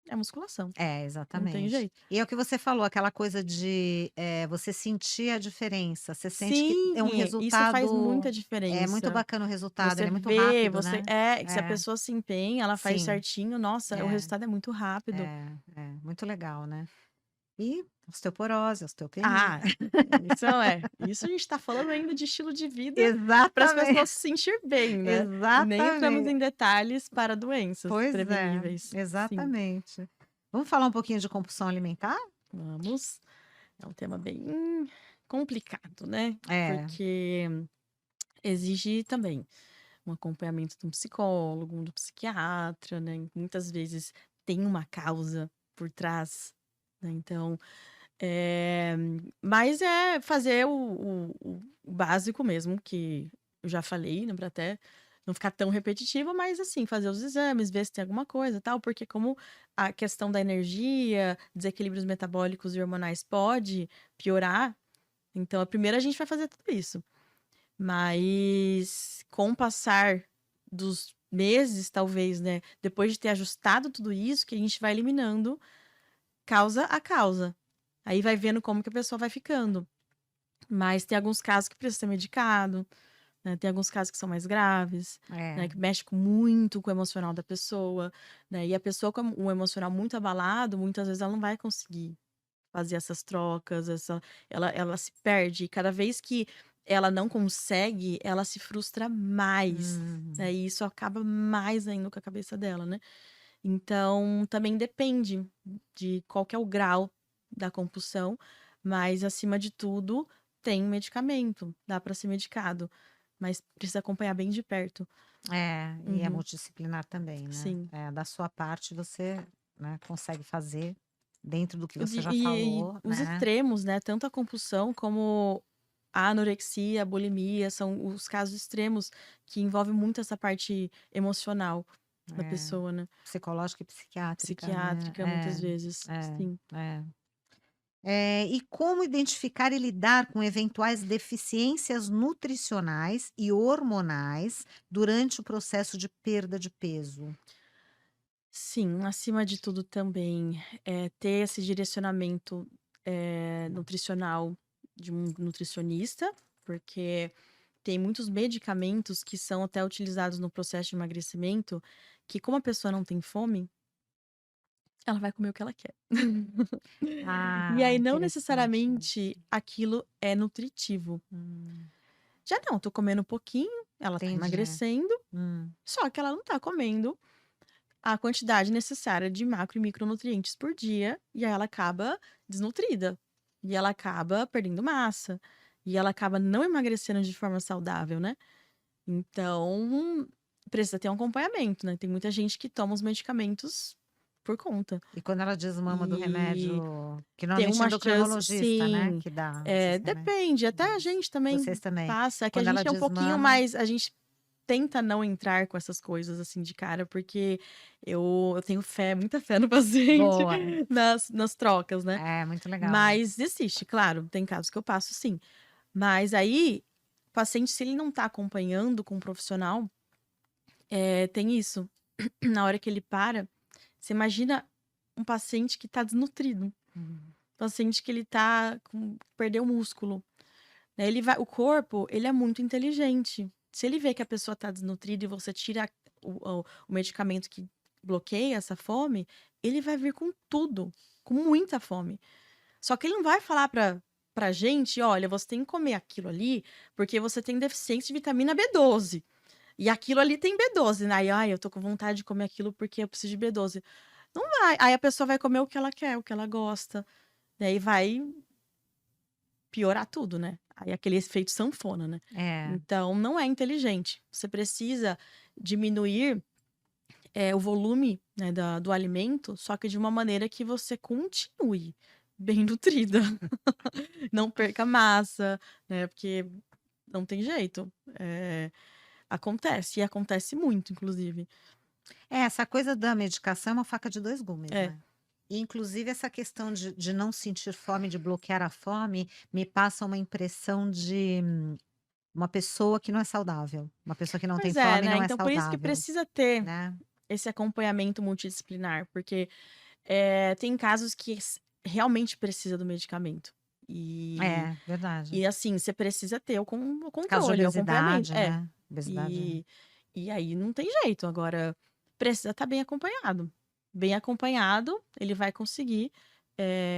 é musculação, É, não tem exatamente. jeito". E é o que você falou, aquela coisa de, você sentir a diferença, você sente que é um Sim, isso faz resultado muita é muito diferença. bacana o resultado, Você ele é muito vê, rápido, você né. que se a É, pessoa se empenha, ela faz sim, certinho, nossa, o é, resultado é muito rápido. é, é, muito legal, né. E Osteoporose, osteopenia. Ah, isso a gente tá falando ainda de estilo de vida para as Exatamente, pessoas se sentir bem, né. Nem entramos exatamente. em detalhes para doenças Pois é, preveníveis. Sim, exatamente. Vamos falar um pouquinho de compulsão alimentar? vamos. É um tema bem complicado, né, É, porque exige também um acompanhamento de um psicólogo, do psiquiatra, né, e muitas vezes tem uma causa por trás, né, então, eh, mas é fazer o básico mesmo, que eu já falei, né, pra até não ficar tão repetitivo, mas assim, fazer os exames, ver se tem alguma coisa, tal, porque como a questão da energia, desequilíbrios metabólicos e hormonais pode piorar, então, a primeira a gente vai fazer tudo isso. Mas com o passar dos meses, talvez, né, depois de ter ajustado tudo isso, que a gente vai eliminando causa a causa. Aí vai vendo como que a pessoa vai ficando. Mas tem alguns casos que precisa ser medicado, né, tem alguns casos que são mais graves, né, é. que mexe muito com o emocional da pessoa, né, e a pessoa com o emocional muito abalado, muitas vezes ela não vai conseguir fazer essas trocas, ela se perde, e cada vez que ela não consegue, ela se frustra mais, Hum. né, e isso acaba mais ainda com a cabeça dela, né. Então, também depende de qual que é o grau da compulsão, mas acima de tudo, tem medicamento, dá para ser medicado, mas precisa acompanhar bem de perto. É, e é Uhum, multidisciplinar também, né. sim. Da sua parte você, né, consegue fazer dentro do que você já E falou, os né. extremos, né, tanto a compulsão como a anorexia, a bulimia, são os casos extremos que envolvem muito essa parte emocional da É, pessoa, né, psicológica e psiquiátrica, né. psiquiátrica muitas vezes, sim. É. E como identificar e lidar com eventuais deficiências nutricionais e hormonais durante o processo de perda de peso? Sim, acima de tudo também, ter esse direcionamento, nutricional de um nutricionista, porque tem muitos medicamentos que são até utilizados no processo de emagrecimento, que como a pessoa não tem fome, ela vai comer o que ela quer. E Ah, aí não interessante necessariamente isso. aquilo é nutritivo. Hum, Já não, tô comendo pouquinho, ela tá entendi. emagrecendo, Hum. só que ela não tá comendo a quantidade necessária de macro e micronutrientes por dia, e aí ela acaba desnutrida. E ela acaba perdendo massa. E ela acaba não emagrecendo de forma saudável, né? Então, precisa ter um acompanhamento, né? Tem muita gente que toma os medicamentos por conta. E quando ela desmama do E remédio, que tem normalmente é uma chance, endocrinologista, né, sim. que dá esses remédios. Depende, até a gente também Vocês também. passa, é que a Quando ela gente é um pouquinho desmama, mais, a gente tenta não entrar com essas coisas, assim, de cara, porque eu tenho fé, muita fé no paciente, boa. nas trocas, né. É, muito legal isso. Mas existe, claro, tem casos que eu passo sim. Mas aí, o paciente, se ele não tá acompanhando com um profissional, tem isso, na hora que ele para, você imagina um paciente que tá desnutrido, Uhum. paciente que ele tá com perdeu músculo, né, ele vai o corpo, ele é muito inteligente. Se ele vê que a pessoa tá desnutrida e você tira o medicamento que bloqueia essa fome, ele vai vir com tudo, com muita fome. Só que ele não vai falar pra gente: "Olha, você tem que comer aquilo ali, porque você tem deficiência de vitamina B12, e aquilo ali tem B12", né, aí: "Ai, eu tô com vontade de comer aquilo porque eu preciso de B12". Não vai, aí a pessoa vai comer o que ela quer, o que ela gosta, daí vai piorar tudo, né. Aí aquele efeito sanfona, né. É. Então não é inteligente. Você precisa diminuir, o volume, né, do alimento, só que de uma maneira que você continue bem nutrida, não perca massa, né, porque não tem jeito. Acontece, e acontece muito inclusive. Essa coisa da medicação é uma faca de 2 gumes, É. né. E inclusive essa questão de não sentir fome, de bloquear a fome, me passa uma impressão de uma pessoa que não é saudável, uma pessoa que não tem Pois é, fome né, não é então por isso que saudável, precisa ter né. esse acompanhamento multidisciplinar, porque tem casos que realmente precisa do medicamento. E É, verdade. e assim, você precisa ter o Caso de controle, o acompanhamento. obesidade, né, obesidade E e aí não tem jeito, agora precisa estar bem acompanhado. Bem acompanhado, ele vai conseguir,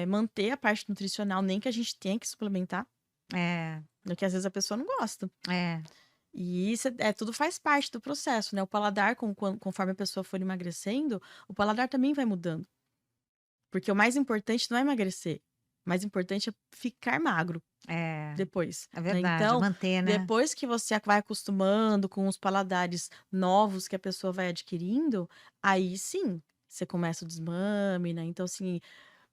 manter a parte nutricional, nem que a gente tenha que suplementar, É, porque às vezes a pessoa não gosta. é. E isso tudo faz parte do processo, né? O paladar, conforme a pessoa for emagrecendo, o paladar também vai mudando. Porque o mais importante não é emagrecer. O mais importante é ficar magro É, depois, é né? verdade, Então, manter, né? depois que você vai acostumando com os paladares novos que a pessoa vai adquirindo, aí sim, você começa o desmame, né? Então, assim,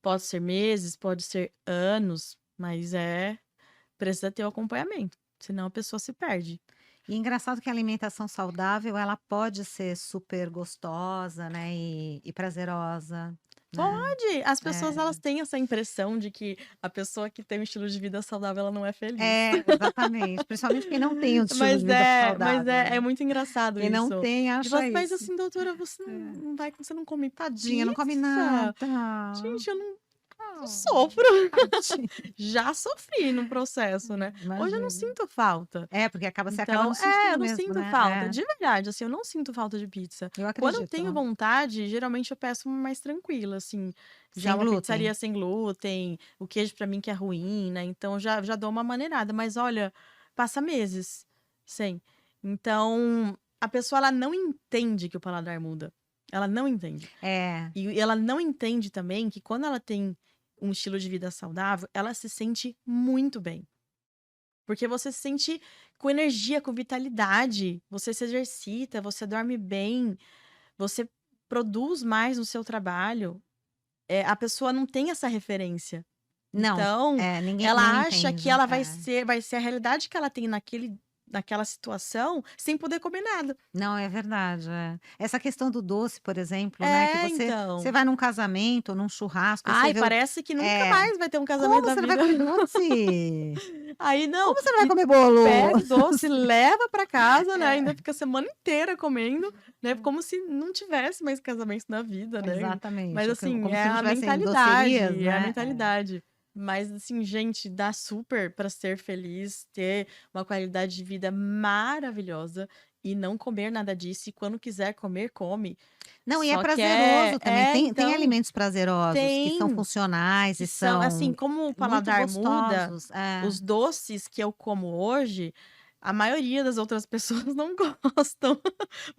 pode ser meses, pode ser anos, mas precisa ter o acompanhamento, senão a pessoa se perde. E engraçado que a alimentação saudável, ela pode ser super gostosa, né, e prazerosa, né. Pode! As pessoas, É. elas têm essa impressão de que a pessoa que tem um estilo de vida saudável, ela não é feliz. É, exatamente, principalmente quem não tem um estilo de Mas vida é, mas saudável, é né. muito engraçado Quem não isso. tem E fala acha assim: "Mas isso. assim, doutora, você É. você não come Tadinha, não come pizza?" nada. Gente, eu não Ah, sofro. tadinha. Já sofri no processo, né. Hoje eu não Imagino. sinto falta. É, porque você acaba Então, não sentindo eu não mesmo, sinto né. falta, É, de verdade, assim, eu não sinto falta de pizza. eu Quando eu tenho acredito. vontade, geralmente eu peço uma mais tranquila, assim, já Sem uma glúten? pizzaria sem glúten, o queijo pra mim que é ruim, né, então já dou uma maneirada, mas olha, passa meses sem. Então, a pessoa, ela não entende que o paladar muda, ela não entende. É. E ela não entende também que quando ela tem um estilo de vida saudável, ela se sente muito bem. Porque você se sente com energia, com vitalidade, você se exercita, você dorme bem, você produz mais no seu trabalho. A pessoa não tem essa referência. Não, Então, ninguém não ela acha entende. que ela vai É. ser a realidade que ela tem naquela situação, sem poder comer nada. Não, é verdade, é. Essa questão do doce, por exemplo, né, que você Então. vai num casamento ou num churrasco, aí você Ai, vê o parece que nunca é. mais vai ter um casamento Como da você não vai vida. comer doce? Aí não, Como você não vai e comer bolo? pega o doce, leva pra casa, né, É, ainda fica a semana inteira comendo, né, como se não tivesse mais casamento na vida, né. Mas exatamente, assim, como se não é a tivessem docerias, mentalidade, é a né. mentalidade. Mas assim, gente, dá super pra ser feliz, ter uma qualidade de vida maravilhosa e não comer nada disso, e quando quiser comer, come. Não, e é Só que prazeroso também, tem então, alimentos prazerosos que são tem. funcionais Que e são assim, são como o muito paladar muda, gostosos. É. os doces que eu como hoje, a maioria das outras pessoas não gostam,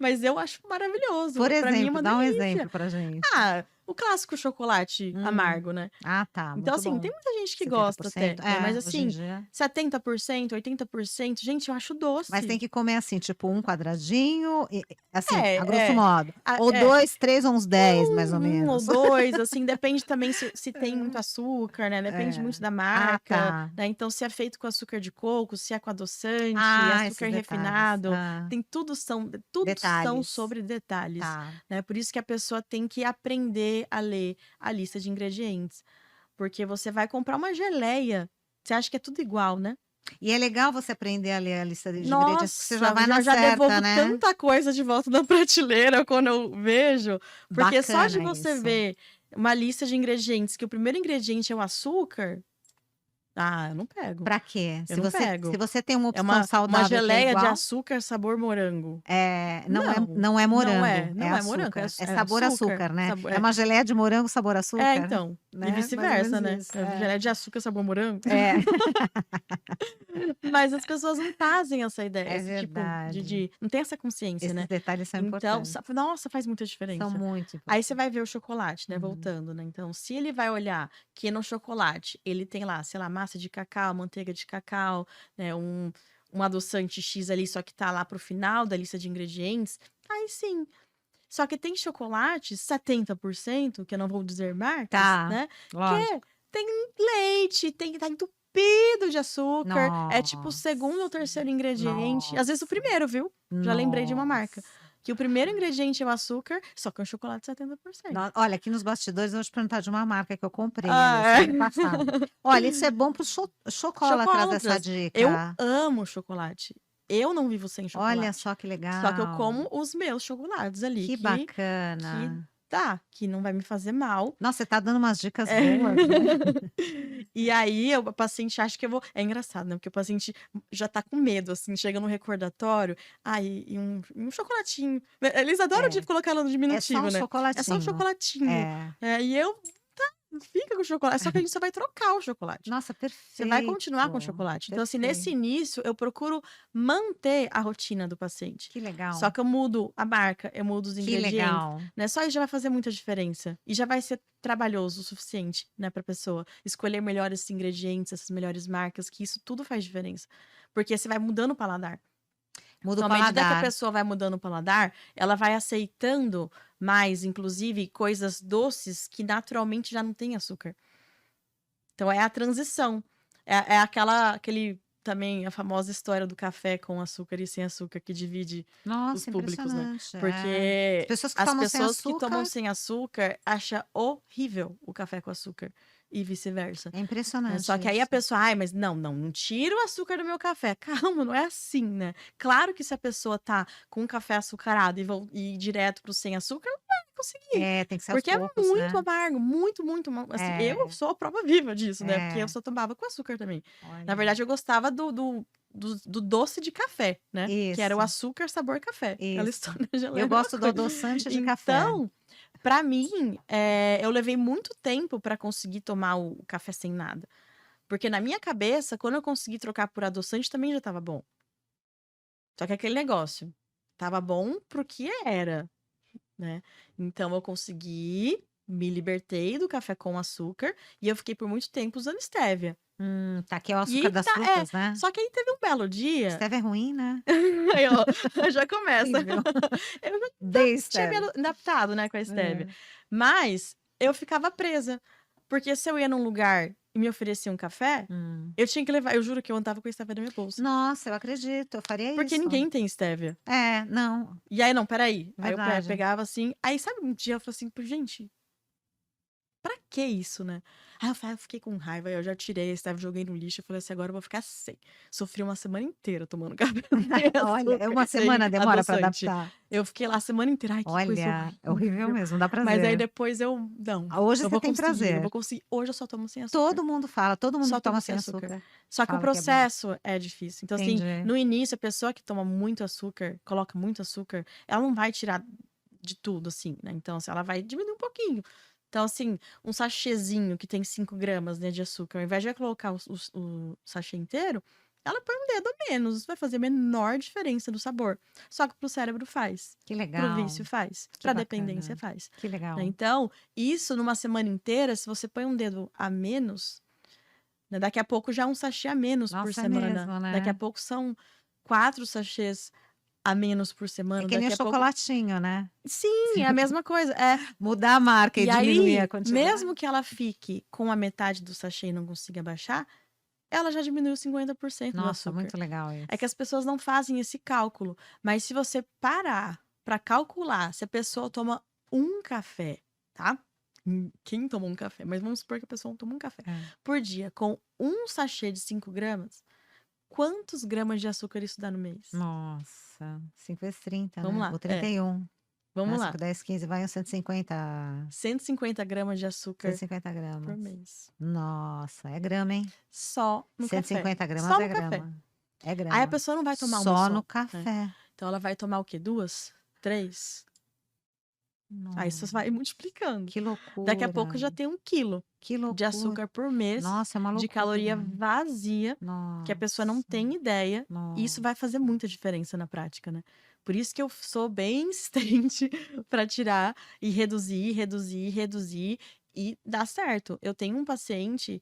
mas eu acho Por maravilhoso, pra mim é exemplo, uma dá um delícia. exemplo pra gente. Ah, o clássico chocolate Hum. amargo, né. Ah, tá, Então, muito assim, bom. tem muita gente que gosta 70%. até, né, mas Hoje em assim, dia 70%, 80%, gente, eu acho mas tem doce. que comer, assim, tipo, um quadradinho assim, a grosso É, modo, a ou 2, 3 ou uns 10 mais ou 1 ou menos. 2, assim, depende também se tem muito É. açúcar, né, depende muito É. da Ah, marca, tá. né, então se é feito com açúcar de coco, se é com adoçante, Ah, açúcar esses detalhes. refinado, Hã. tem tudo são Detalhes. sobre detalhes, Tá. né, por isso que a pessoa tem que aprender a ler a lista de ingredientes, porque você vai comprar uma geleia, você acha que é tudo igual, né. E é legal você aprender a ler a lista de ingredientes, porque você já Nossa, vai na já certa, devolvo né. tanta coisa de volta na prateleira quando eu vejo, porque só de Bacana você isso. ver uma lista de ingredientes que o primeiro ingrediente é o açúcar, eu não pego, Pra quê? eu Se não você pego. tem uma É opção uma saudável que é geleia de igual, açúcar sabor morango. não é Não, morango, é não é morango, açúcar, é é sabor açúcar, açúcar, né. É uma geleia de morango sabor açúcar, então, e né, mais ou vice-versa, menos né, isso. geleia de açúcar sabor morango. É. Mas as pessoas não fazem essa ideia, É esse tipo verdade. não tem essa consciência, Esses né. detalhes são Então, importantes. nossa, faz muita São diferença. muito Aí você importantes. vai ver o chocolate, né, Uhum. voltando, né, então se ele vai olhar que no chocolate ele tem lá, sei lá, massa de cacau, manteiga de cacau, né, um adoçante X ali, só que tá lá para o final da lista de ingredientes, aí sim. Só que tem chocolates, 70%, que eu não vou dizer marcas, Tá, né, que lógico. tem leite, tá entupido de açúcar, é tipo o segundo ou Nossa, terceiro ingrediente, às vezes o nossa, primeiro, viu. Já lembrei de uma marca, nossa. que o primeiro ingrediente é o açúcar, só que é um chocolate 70%. Olha, aqui nos bastidores eu vou te perguntar de uma marca que eu comprei aí Ah, é. semana passada. Olha, isso é bom para os chocolatras essa Chocolatras. Eu dica. amo chocolate. Eu não vivo sem Olha chocolate. só que Só que eu legal, como os meus chocolates ali, que que bacana. que não vai me fazer mal. Nossa, você tá dando umas dicas É. boas, né. E aí o paciente acha que eu vou é engraçado, né, porque o paciente já tá com medo, assim, chega no recordatório, e um chocolatinho, né, eles adoram de É, colocar no é só diminutivo, um né, é só um chocolatinho. chocolatinho. É. E eu fica com o chocolate, só que a gente só vai trocar o chocolate. Nossa, Você vai continuar com o perfeito, chocolate. Então, assim, nesse perfeito. início, eu procuro manter a rotina do paciente. Que Só legal, que eu mudo a marca, eu mudo os que ingredientes, legal. né? Só isso já vai fazer muita diferença. E já vai ser trabalhoso o suficiente, né, pra pessoa escolher melhores ingredientes, essas melhores marcas, que isso tudo faz diferença. Porque você vai mudando o paladar. Muda o Então, à medida que a paladar. pessoa vai mudando o paladar, ela vai aceitando mais, inclusive, coisas doces que naturalmente já não têm açúcar. Então, é a transição. É aquele também a famosa história do café com açúcar e sem açúcar que divide os Nossa, públicos, né? impressionante, As Porque pessoas que as tomam sem pessoas que tomam açúcar, sem açúcar acham horrível o café com açúcar e vice-versa. é Né? Só impressionante que aí a isso. pessoa, ai, mas não tira o açúcar do meu café. Calma, não é assim, né? Claro que se a pessoa tá com um café açucarado e ir direto pro sem açúcar, não vai conseguir. É, tem que ser aos Porque é poucos, muito né. amargo, muito, muito. Assim, eu É, sou a prova viva disso, né? Porque eu é, só tomava com açúcar também. Na olha. verdade, eu gostava do doce de café, né? Que era o Isso, açúcar sabor café. Aquela isso. história já Eu leva uma gosto do coisa. adoçante de café. Então, pra mim, eu levei muito tempo pra conseguir tomar o café sem nada. Porque na minha cabeça, quando eu consegui trocar por adoçante, também já estava bom. Só que aquele negócio, estava bom pro que era, né? Então eu consegui, me libertei do café com açúcar e eu fiquei por muito tempo usando stevia. Tá, que é o açúcar E das tá, frutas, né. só que aí teve um belo dia, Stevia é ruim, né. aí ó, já começa. Horrível. Eu já Odeio tinha me stevia. adaptado, né, com a stevia. É. Mas eu ficava presa, porque se eu ia num lugar e me oferecia um café, Hum. eu tinha que levar, eu juro que eu andava com a stevia na minha bolsa. Nossa, eu acredito, eu faria Porque isso. ninguém tem stevia. É, não, E aí, não, peraí. Aí eu verdade. pegava assim. Aí, sabe, um dia eu falei assim, gente, pra que isso, né? Aí eu fiquei com raiva, aí eu já tirei a stevia, joguei no lixo. Eu falei assim, agora eu vou ficar sem. Sofri uma semana inteira tomando café sem Olha, é açúcar, uma sem semana demora para adoçante. adaptar. Eu fiquei lá a semana inteira. Ai, que coisa Olha, é horrível horrível. mesmo, dá Mas aí prazer. depois eu. Não, Hoje eu você vou tem conseguir, eu prazer. vou conseguir. Hoje eu só tomo sem açúcar. Todo mundo fala, todo mundo Só que toma tomo sem sem açúcar. açúcar Só que o fala que é bom. processo é difícil. Então, assim, Entendi. no início, a pessoa que toma muito açúcar, coloca muito açúcar, ela não vai tirar de tudo, assim, né? Então, assim, ela vai diminuir um pouquinho. Então, assim, um sachêzinho que tem 5 gramas, né, de açúcar, ao invés de ela colocar o sachê inteiro, ela põe um dedo a menos. Isso vai fazer a menor diferença no sabor. Só que pro cérebro faz. Que Pro legal, vício faz. que Pra dependência bacana, faz. que Né? legal. Então, isso numa semana inteira, se você põe um dedo a menos, né, daqui a pouco já é um sachê a menos por Nossa, é semana. mesmo, Daqui a né. pouco são 4 sachês a menos por É semana. que nem o Daqui a pouco. chocolatinho, né. Sim, é a mesma coisa. É. Mudar a marca e E diminuir a aí, quantidade. mesmo que ela fique com a metade do sachê e não consiga baixar, ela já diminuiu 50% do Nossa, açúcar. muito legal É que isso. as pessoas não fazem esse cálculo. Mas se você parar para calcular se a pessoa toma um café, tá? Quem toma um café? Mas vamos supor que a pessoa toma um café É. por dia com um sachê de 5 gramas. Quantos gramas de açúcar isso dá no mês? Nossa, 5 vezes 30, Vamos né, lá. ou 31, Vamos né, lá. 5, 10, 15, vai uns 150, 150 gramas de açúcar 150 por gramas. mês. Nossa, é grama, hein. Só no café. 150 gramas Só é no café. grama. É Aí a grama. pessoa não vai tomar uma Só só, no né? café. Então ela vai tomar o quê? 2? 3? Aí você Nossa, vai multiplicando. que Daqui a pouco loucura, já tem 1 quilo que de loucura. açúcar por mês, Nossa, é uma de caloria loucura. vazia, que a pessoa não Nossa, tem ideia. E isso vai fazer nossa. muita diferença na prática, né? Por isso que eu sou bem insistente para tirar e reduzir, reduzir, reduzir. E dá certo. Eu tenho um paciente,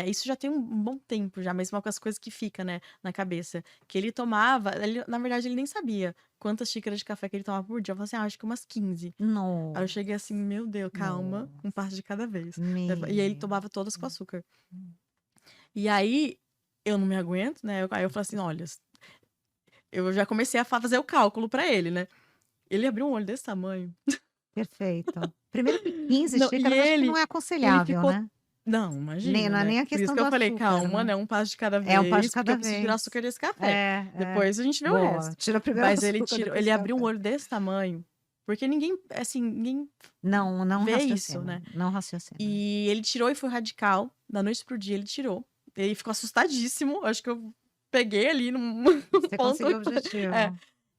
isso já tem um bom tempo já, mas uma das coisas que fica, né, na cabeça, que ele tomava, na verdade ele nem sabia quantas xícaras de café que ele tomava por dia. Eu falei assim, acho que umas 15. Aí eu cheguei assim, Nossa, meu Deus, calma, um nossa. passo de cada vez. E aí ele Meu tomava todas com açúcar. Deus. E aí eu não me aguento, né? Aí eu falei assim, olha, eu já comecei a fazer o cálculo pra ele, né? Ele abriu um olho desse tamanho. Perfeito. Primeiro que 15 Não, e xícaras acho que não é ele aconselhável, ficou. né. Não, Nem imagina, não é né? nem a Por isso questão que do eu falei, açúcar, calma, né. né? Um passo de cada É um passo de vez, porque cada eu preciso tirar o vez. açúcar desse café. É, é. Depois a gente vê o Boa, resto. tira primeiro o Mas ele açúcar, tirou, depois ele o abriu um café. olho desse tamanho, porque ninguém, assim, ninguém Não vê isso, né? raciocina, não raciocina. E ele tirou e foi radical. Da noite pro dia ele tirou. Ele ficou assustadíssimo. Acho que eu peguei ali num Você ponto. conseguiu o objetivo. É.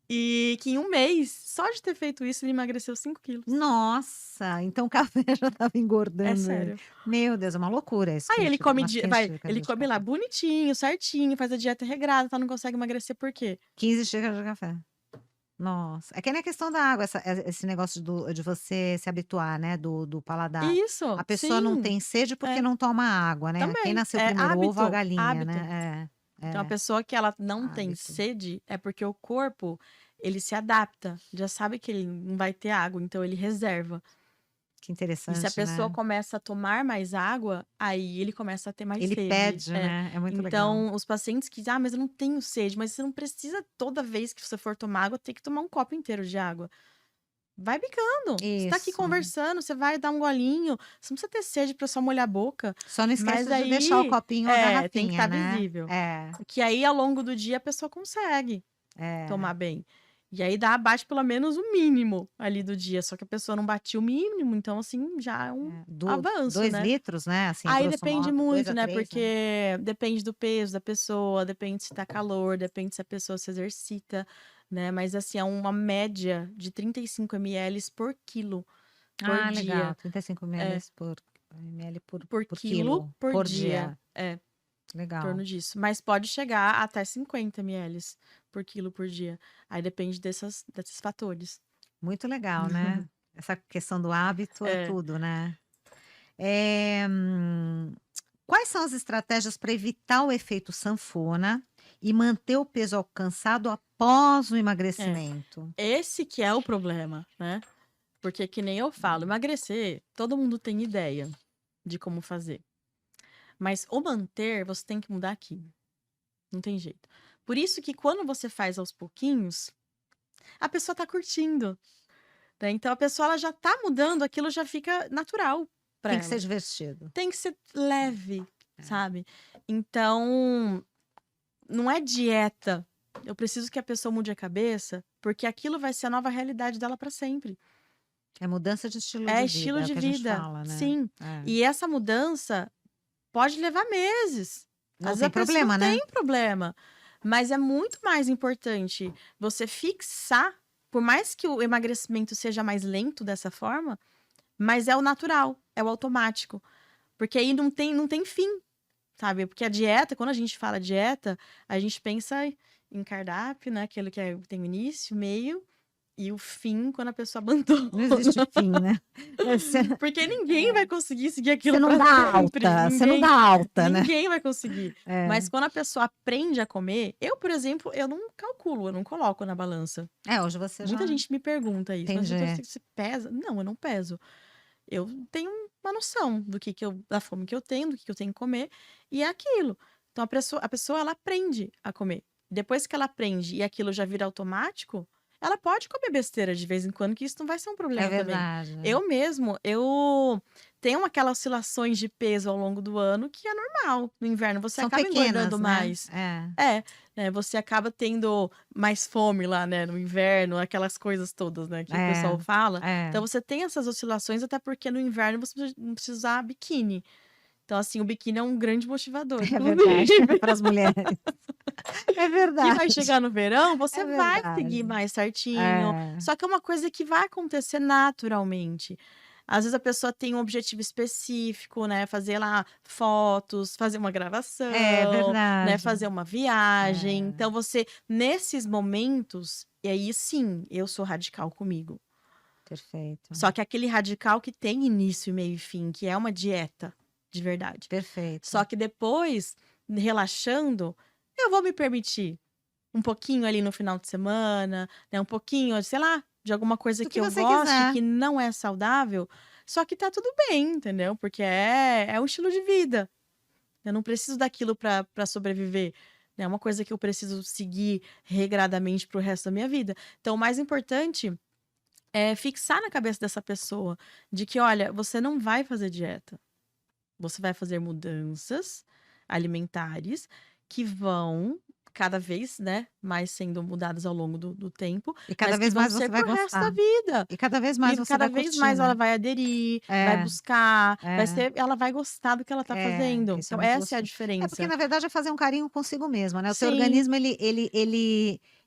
E que em um mês, só de ter feito isso, ele emagreceu 5 quilos. Nossa, então o café já estava É engordando ele. sério. Meu Deus, é uma loucura isso, Aí ele come umas di 15 vai, xícaras ele de come lá café. bonitinho, certinho, faz a dieta regrada, tá, não consegue emagrecer por quê? 15 xícaras de café. Nossa, é que nem a questão da água, esse negócio de você se habituar, né, do paladar. Isso, A pessoa não sim. tem sede porque É, não toma água, né. Quem também. nasceu É primeiro, o ovo ou a hábito, galinha, hábito. né. Então a É, pessoa que ela não tem hábito. sede, é porque o corpo, ele se adapta, já sabe que ele não vai ter água, então ele reserva. Que E se a interessante, pessoa né. começa a tomar mais água, aí ele começa a ter mais Ele sede. pede, né, é muito legal. Então, os pacientes que dizem: "Ah, mas eu não tenho sede", mas você não precisa toda vez que você for tomar água, ter que tomar um copo inteiro de água. Vai bicando. Você tá aqui Isso. conversando, você vai dar um golinho, você não precisa ter sede pra só molhar a boca, Só não mas esquece de deixar o aí copinho ou a tem que garrafinha, estar né. visível. É, Que aí, ao longo do dia, a pessoa consegue é. tomar bem. E aí bate pelo menos o mínimo ali do dia, só que a pessoa não batia o mínimo, então assim, já é um É, avanço, 2 né. litros, né, assim, Aí grosso depende modo, 2 muito, a né, 3, né. porque depende do peso da pessoa, depende se tá calor, depende se a pessoa se exercita, né, mas assim, é uma média de 35 ml por quilo, por Ah, legal, dia. 35 É, ml por por quilo quilo, por por dia. dia. É, em Legal, torno disso. Mas pode chegar até 50 ml por quilo por dia. Aí depende desses fatores. muito legal, né. Essa questão do hábito é É, tudo, né. Eh, hum, quais são as estratégias para evitar o efeito sanfona e manter o peso alcançado após o é. emagrecimento? Esse que é o problema, né. Porque que nem eu falo, emagrecer, todo mundo tem ideia de como fazer. Mas o manter, você tem que mudar aqui, não tem jeito. Por isso que quando você faz aos pouquinhos, a pessoa tá curtindo, né, então a pessoa ela já tá mudando, aquilo já fica natural para Tem que ser ela. divertido. Tem que ser leve, É. sabe. Então, não é dieta, eu preciso que a pessoa mude a cabeça, porque aquilo vai ser a nova realidade dela para sempre. É mudança de estilo É de vida, estilo é o de que a gente vida, fala, né. sim. É. E essa mudança pode levar meses. Às Não vezes a tem pessoa não problema, né. tem problema, mas é muito mais importante você fixar, por mais que o emagrecimento seja mais lento dessa forma, mas é o natural, é o automático, porque aí não tem fim, sabe. Porque a dieta, quando a gente fala dieta, a gente pensa em cardápio, né, aquilo que tem o início, meio e o fim quando a pessoa abandona. Não existe fim, né. Você Porque ninguém vai conseguir seguir você aquilo não para dá sempre, alta, você não dá alta, né. ninguém vai conseguir. É. Mas quando a pessoa aprende a comer, eu, por exemplo, eu não calculo, eu não coloco na balança. É, hoje você Muita já gente me pergunta isso, mas doutora, entendi. você pesa? Não, eu não peso. Eu tenho uma noção do que eu da fome que eu tenho, do que eu tenho que comer, e é aquilo. Então a pessoa ela aprende a comer. Depois que ela aprende e aquilo já vira automático, ela pode comer besteira de vez em quando, que isso não vai ser um É problema também. verdade, né. Eu tenho aquelas oscilações de peso ao longo do ano que é normal. No inverno você São acaba engordando pequenas, né. mais. É. É, né, você acaba tendo mais fome lá, né, no inverno, aquelas coisas todas, né, que o É, pessoal fala. é. Então você tem essas oscilações, até porque no inverno você não precisa usar biquíni. Então, assim, o biquíni é um grande motivador, É verdade, inclusive. para as mulheres. É Que vai verdade, chegar no verão, é você vai seguir verdade. mais certinho, É, só que é uma coisa que vai acontecer naturalmente. Às vezes a pessoa tem um objetivo específico, né, fazer lá fotos, fazer uma é gravação, né, verdade. fazer uma viagem. É, Então você, nesses momentos, e aí sim, eu sou radical comigo. perfeito, Só que aquele radical que tem início, meio e fim, que é uma dieta de verdade. perfeito. Só que depois, relaxando, eu vou me permitir um pouquinho ali no final de semana, né, um pouquinho, sei lá, de alguma coisa Do que que eu você goste, quiser. que não é saudável, só que tá tudo bem, entendeu? Porque é um estilo de vida. Eu não preciso daquilo para sobreviver. Né, é uma coisa que eu preciso seguir regradamente para o resto da minha vida. Então, o mais importante é fixar na cabeça dessa pessoa de que, olha, você não vai fazer dieta. Você vai fazer mudanças alimentares que vão cada vez, né, mais sendo mudadas ao longo do tempo, E cada mas que vez vão mais ser você vai para o resto da gostar. vida. E cada vez mais E você cada vai vez curtir, mais ela né. vai aderir, vai É, buscar, é. ela vai gostar do que ela está É, fazendo. isso é Então muito essa é a gostoso. É porque diferença. na verdade é fazer um carinho consigo mesma, né, o teu Sim, organismo ele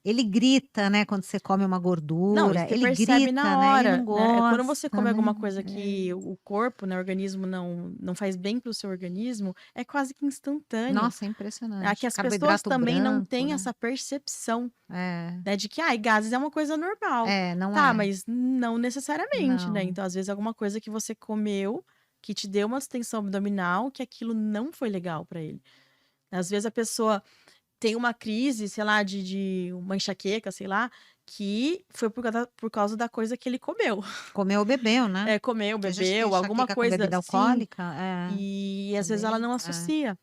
ele grita, né, quando você come uma Não, e gordura, você ele percebe na grita, né, ele não hora, né? Quando você gosta, come né. alguma coisa que o corpo, né, o organismo não faz bem para o seu organismo, é quase que instantâneo. Nossa, é É que impressionante. as pessoas Carboidrato também não branco, têm né. essa percepção, É, né, de que, ai, gases é uma coisa normal. não Tá, é. mas não necessariamente, né? Não. Então, às vezes, alguma coisa que você comeu que te deu uma distensão abdominal, que aquilo não foi legal para ele. Às vezes a pessoa tem uma crise, sei lá, de uma enxaqueca, sei lá, que foi por causa da coisa que ele comeu. Comeu ou bebeu, né. É, comeu, Tem gente que tem bebeu, alguma enxaqueca com coisa bebida assim, alcoólica. É, e às vezes ela também. não É. associa,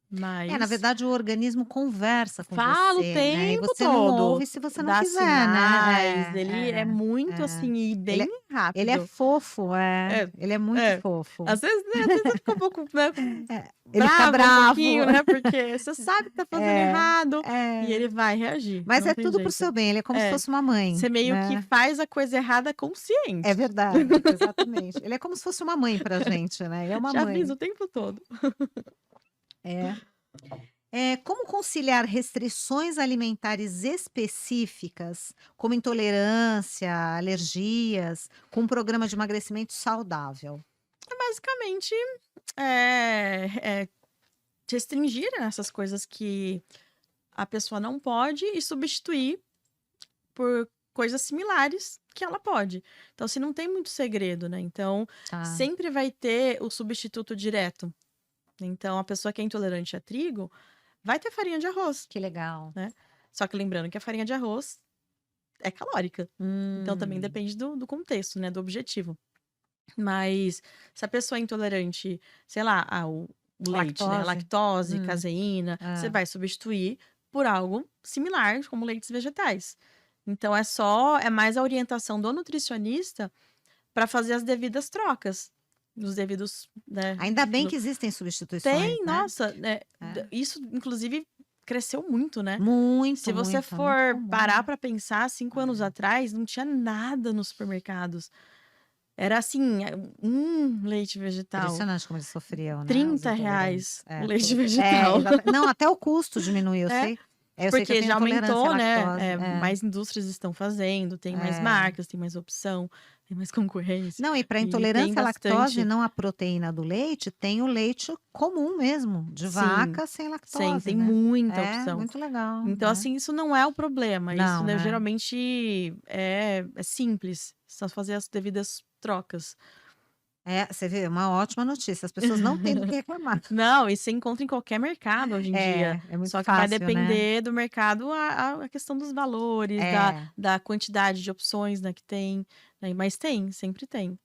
Na mas verdade, o organismo conversa com fala o você, né, e tempo você não todo, ouve se você não dá quiser, sinais, né. ele é muito É. assim, e Ele bem ele é rápido. fofo, É, ele é muito é. fofo. Às vezes eu fico um pouco, né, É, ele fica brava um bravo. pouquinho, né, porque você sabe que tá fazendo É, errado, e é. ele vai reagir, Mas não é tem tudo para o jeito. seu bem, ele é como se É, fosse uma mãe, você meio que né. faz a coisa errada É consciente. verdade, exatamente. Ele é como se fosse uma mãe pra gente, né, ele é uma Te avisa mãe. o tempo todo. É. Como conciliar restrições alimentares específicas, como intolerância, alergias, com um programa de emagrecimento saudável? É basicamente, é restringir essas coisas que a pessoa não pode e substituir por coisas similares que ela pode. Então, se não tem muito segredo, né, então Tá, sempre vai ter o substituto direto. Então, a pessoa que é intolerante a trigo vai ter farinha de arroz, que legal. né. Só que lembrando que a farinha de arroz é calórica, então também Hum, depende do contexto, né, do objetivo. Mas se a pessoa é intolerante, sei lá, ao leite, né, lactose? lactose, Hum, caseína, você é. vai substituir por algo similar, como leites vegetais. Então é mais a orientação do nutricionista para fazer as devidas trocas, os devidos, né, Ainda bem no que existem substituições, tem, né. nossa, né, É. isso inclusive cresceu muito, né. Muito, Se você muito, é muito for parar comum. para pensar, 5 anos É. atrás não tinha nada nos supermercados. Era assim, leite vegetal, Impressionante como eles sofriam, né, os intolerantes. R$ 30 o É, leite tudo. vegetal. Não, até o custo diminuiu, eu É, sei. Eu sei que eu porque tenho já intolerância à aumentou, né, lactose. mais indústrias estão fazendo, tem mais É. marcas, tem mais opção, tem mais concorrência, Não, e para e tem intolerância à lactose, bastante não a proteína do leite, tem o leite comum mesmo, de sim, vaca sem sim, lactose, tem né. muita É, opção. muito legal, Então, né. assim, isso não é o problema, isso, Não, né, né. geralmente é simples, só fazer as devidas trocas. É, você vê, uma ótima notícia, as pessoas não têm do que reclamar. Não, e você encontra em qualquer mercado hoje em dia, É muito só que vai fácil, né. depender do mercado a questão dos valores, da É. da quantidade de opções, né, que tem, né, mas tem, sempre tem.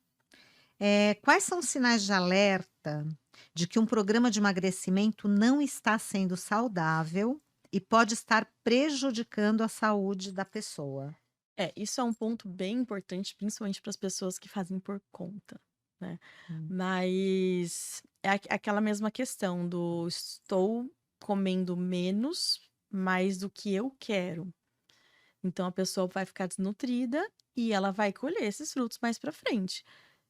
Quais são os sinais de alerta de que um programa de emagrecimento não está sendo saudável e pode estar prejudicando a saúde da pessoa? É, isso é um ponto bem importante, principalmente para as pessoas que fazem por conta, né. Hum. Mas é aquela mesma questão do estou comendo menos, mais do que eu quero. Então a pessoa vai ficar desnutrida e ela vai colher esses frutos mais para frente.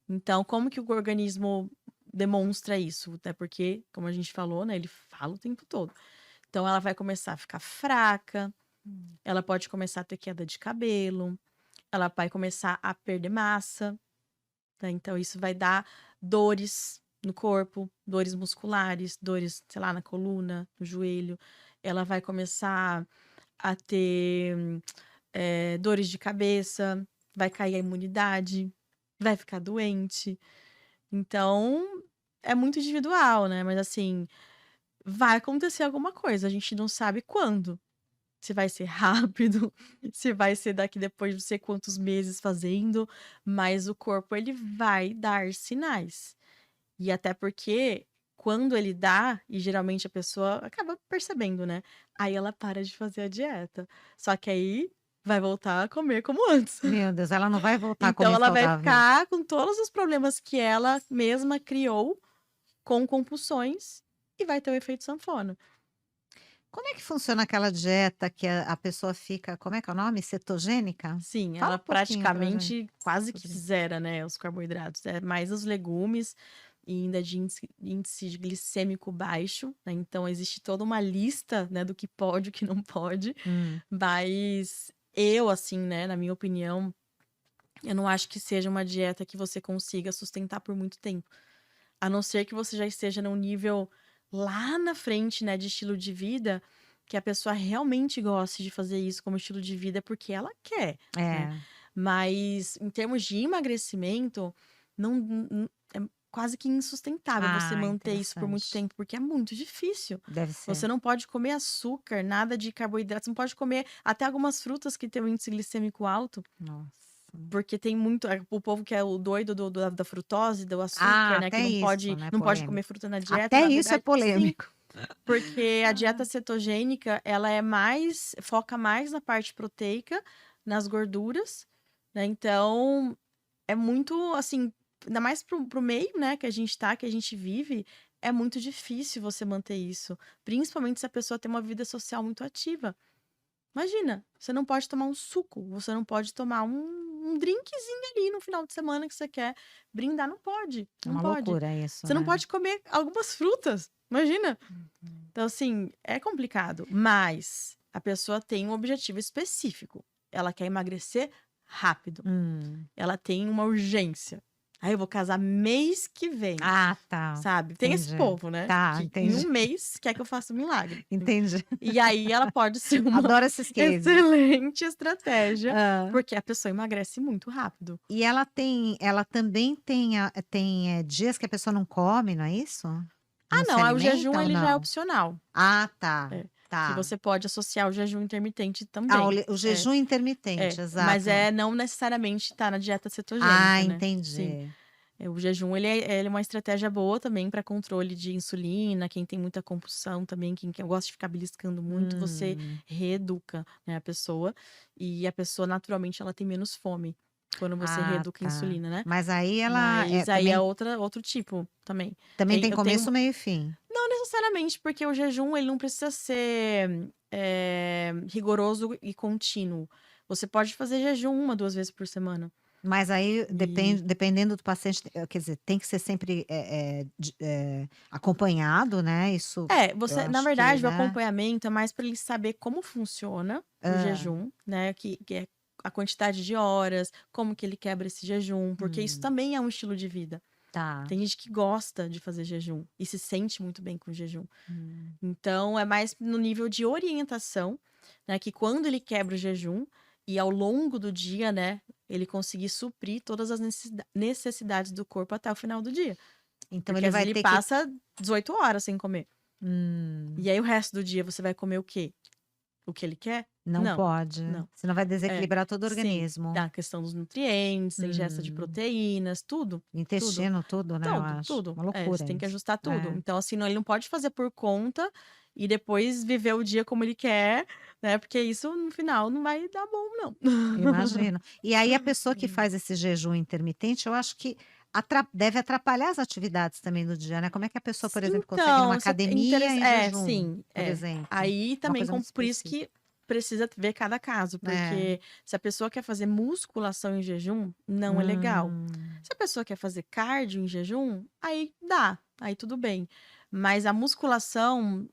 Então, como que o organismo demonstra isso? Até porque, como a gente falou, né, ele fala o tempo todo. Então, ela vai começar a ficar fraca, Hum. ela pode começar a ter queda de cabelo, ela vai começar a perder massa, tá? Então, isso vai dar dores no corpo, dores musculares, dores, sei lá, na coluna, no joelho. Ela vai começar a ter dores de cabeça, vai cair a imunidade, vai ficar doente. Então, é muito individual, né, mas assim, vai acontecer alguma coisa, a gente não sabe quando. Se vai ser rápido, se vai ser daqui depois de não sei quantos meses fazendo, mas o corpo ele vai dar sinais. E até porque quando ele dá, e geralmente a pessoa acaba percebendo, né, aí ela para de fazer a dieta. Só que aí vai voltar a comer como antes. Meu Deus, ela não vai voltar a Então comer ela vai saudável. ficar com todos os problemas que ela mesma criou, com compulsões, e vai ter o efeito sanfona. Como é que funciona aquela dieta que a pessoa fica, como é que é o nome? Cetogênica? Sim, Fala ela um pouquinho pra gente praticamente quase que sobre isso. zera, né, os carboidratos, é mais os legumes, e ainda de índice glicêmico baixo, né? Então existe toda uma lista, né, do que pode e o que não pode. Mas eu, assim, né, na minha opinião, eu não acho que seja uma dieta que você consiga sustentar por muito tempo. A não ser que você já esteja num nível lá na frente, né, de estilo de vida, que a pessoa realmente goste de fazer isso como estilo de vida porque ela quer, né? É. Mas em termos de emagrecimento, é quase que insustentável você Ah, manter isso por muito interessante. tempo, porque é muito difícil. Deve Você ser. não pode comer açúcar, nada de carboidrato, você não pode comer até algumas frutas que têm um índice glicêmico alto. Nossa. Porque tem muito o povo que é o doido da frutose, do Ah, açúcar, né, que até isso, né, não pode comer polêmico. fruta na dieta, Até na isso é verdade sim, polêmico. porque a dieta Ah. cetogênica, ela é mais foca mais na parte proteica, nas gorduras, né, então é muito, assim, ainda mais para o meio, né, que a gente tá, que a gente vive, é muito difícil você manter isso, principalmente se a pessoa tem uma vida social muito ativa. Imagina, você não pode tomar um suco, você não pode tomar um drinkzinho ali no final de semana que você quer brindar, não pode, É não uma pode. loucura isso, Você não né. pode comer algumas frutas, imagina. Então, assim, é complicado, mas a pessoa tem um objetivo específico. Ela quer emagrecer rápido, Hum. ela tem uma urgência. Aí eu vou casar mês que vem, Ah, tá. sabe? Tem esse Entendi. povo, né? Tá, Que em um entendi. mês quer que eu faça um milagre. Entendi. E aí ela pode ser uma Adoro esses cases. excelente estratégia, Hã. porque a pessoa emagrece muito rápido. E ela também tem dias que a pessoa não come, não é isso? Ah, Não se não, aí o jejum alimenta ou ele já é não? opcional. Ah, tá, É, que tá. você pode associar o jejum intermitente Ah, também. o É, jejum intermitente, mas exato. não necessariamente tá na dieta Ah, cetogênica, né. Sim, entendi. o jejum ele é uma estratégia boa também para controle de insulina, quem tem muita compulsão também, quem gosta de ficar beliscando muito, você Hum. reeduca, né, a pessoa, e a pessoa naturalmente ela tem menos fome, quando você Ah, reeduca a tá. insulina, né. Mas aí ela, Mas aí é também outro tipo também. tem Eu tenho começo, meio e fim? não necessariamente, porque o jejum ele não precisa ser, rigoroso e contínuo. Você pode fazer jejum 1, 2 vezes por semana. Mas aí E dependendo do paciente, quer dizer, tem que ser sempre, acompanhado, né, isso eu você na acho que, verdade, o né. acompanhamento é mais para ele saber como funciona o Hã. jejum, né, que é a quantidade de horas, como que ele quebra esse jejum, porque isso Hum. também é um estilo de vida. Tá. Tem gente que gosta de fazer jejum e se sente muito bem com o jejum. Hum. Então é mais no nível de orientação, né, que quando ele quebra o jejum e ao longo do dia, né, ele conseguir suprir todas as necessidades do corpo até o final do dia. Então Porque ele às vezes vai ele ter que passa 18 horas sem comer. hum, E aí o resto do dia você vai comer o quê? O que ele quer? não Não, pode, não. senão vai É, desequilibrar todo o sim, organismo. da questão dos nutrientes, da ingesta de Hum. proteínas, tudo, tudo. Intestino, tudo, né, eu Tudo, acho. tudo. Uma Você loucura tem que isso. ajustar tudo. É. Então, assim, não ele não pode fazer por conta e depois viver o dia como ele quer, né, porque isso no final não vai dar bom não. Imagino. E aí a pessoa que faz esse jejum intermitente, eu acho que deve atrapalhar as atividades também do dia, né. Como é que a pessoa, por exemplo, consegue ir numa Então, você academia em jejum, sim, por exemplo? Aí Uma também coisa muito por isso específica. que precisa ver cada caso, É. porque se a pessoa quer fazer musculação em jejum, não é legal. Hum. Se a pessoa quer fazer cardio em jejum, aí dá, aí tudo bem. Mas a musculação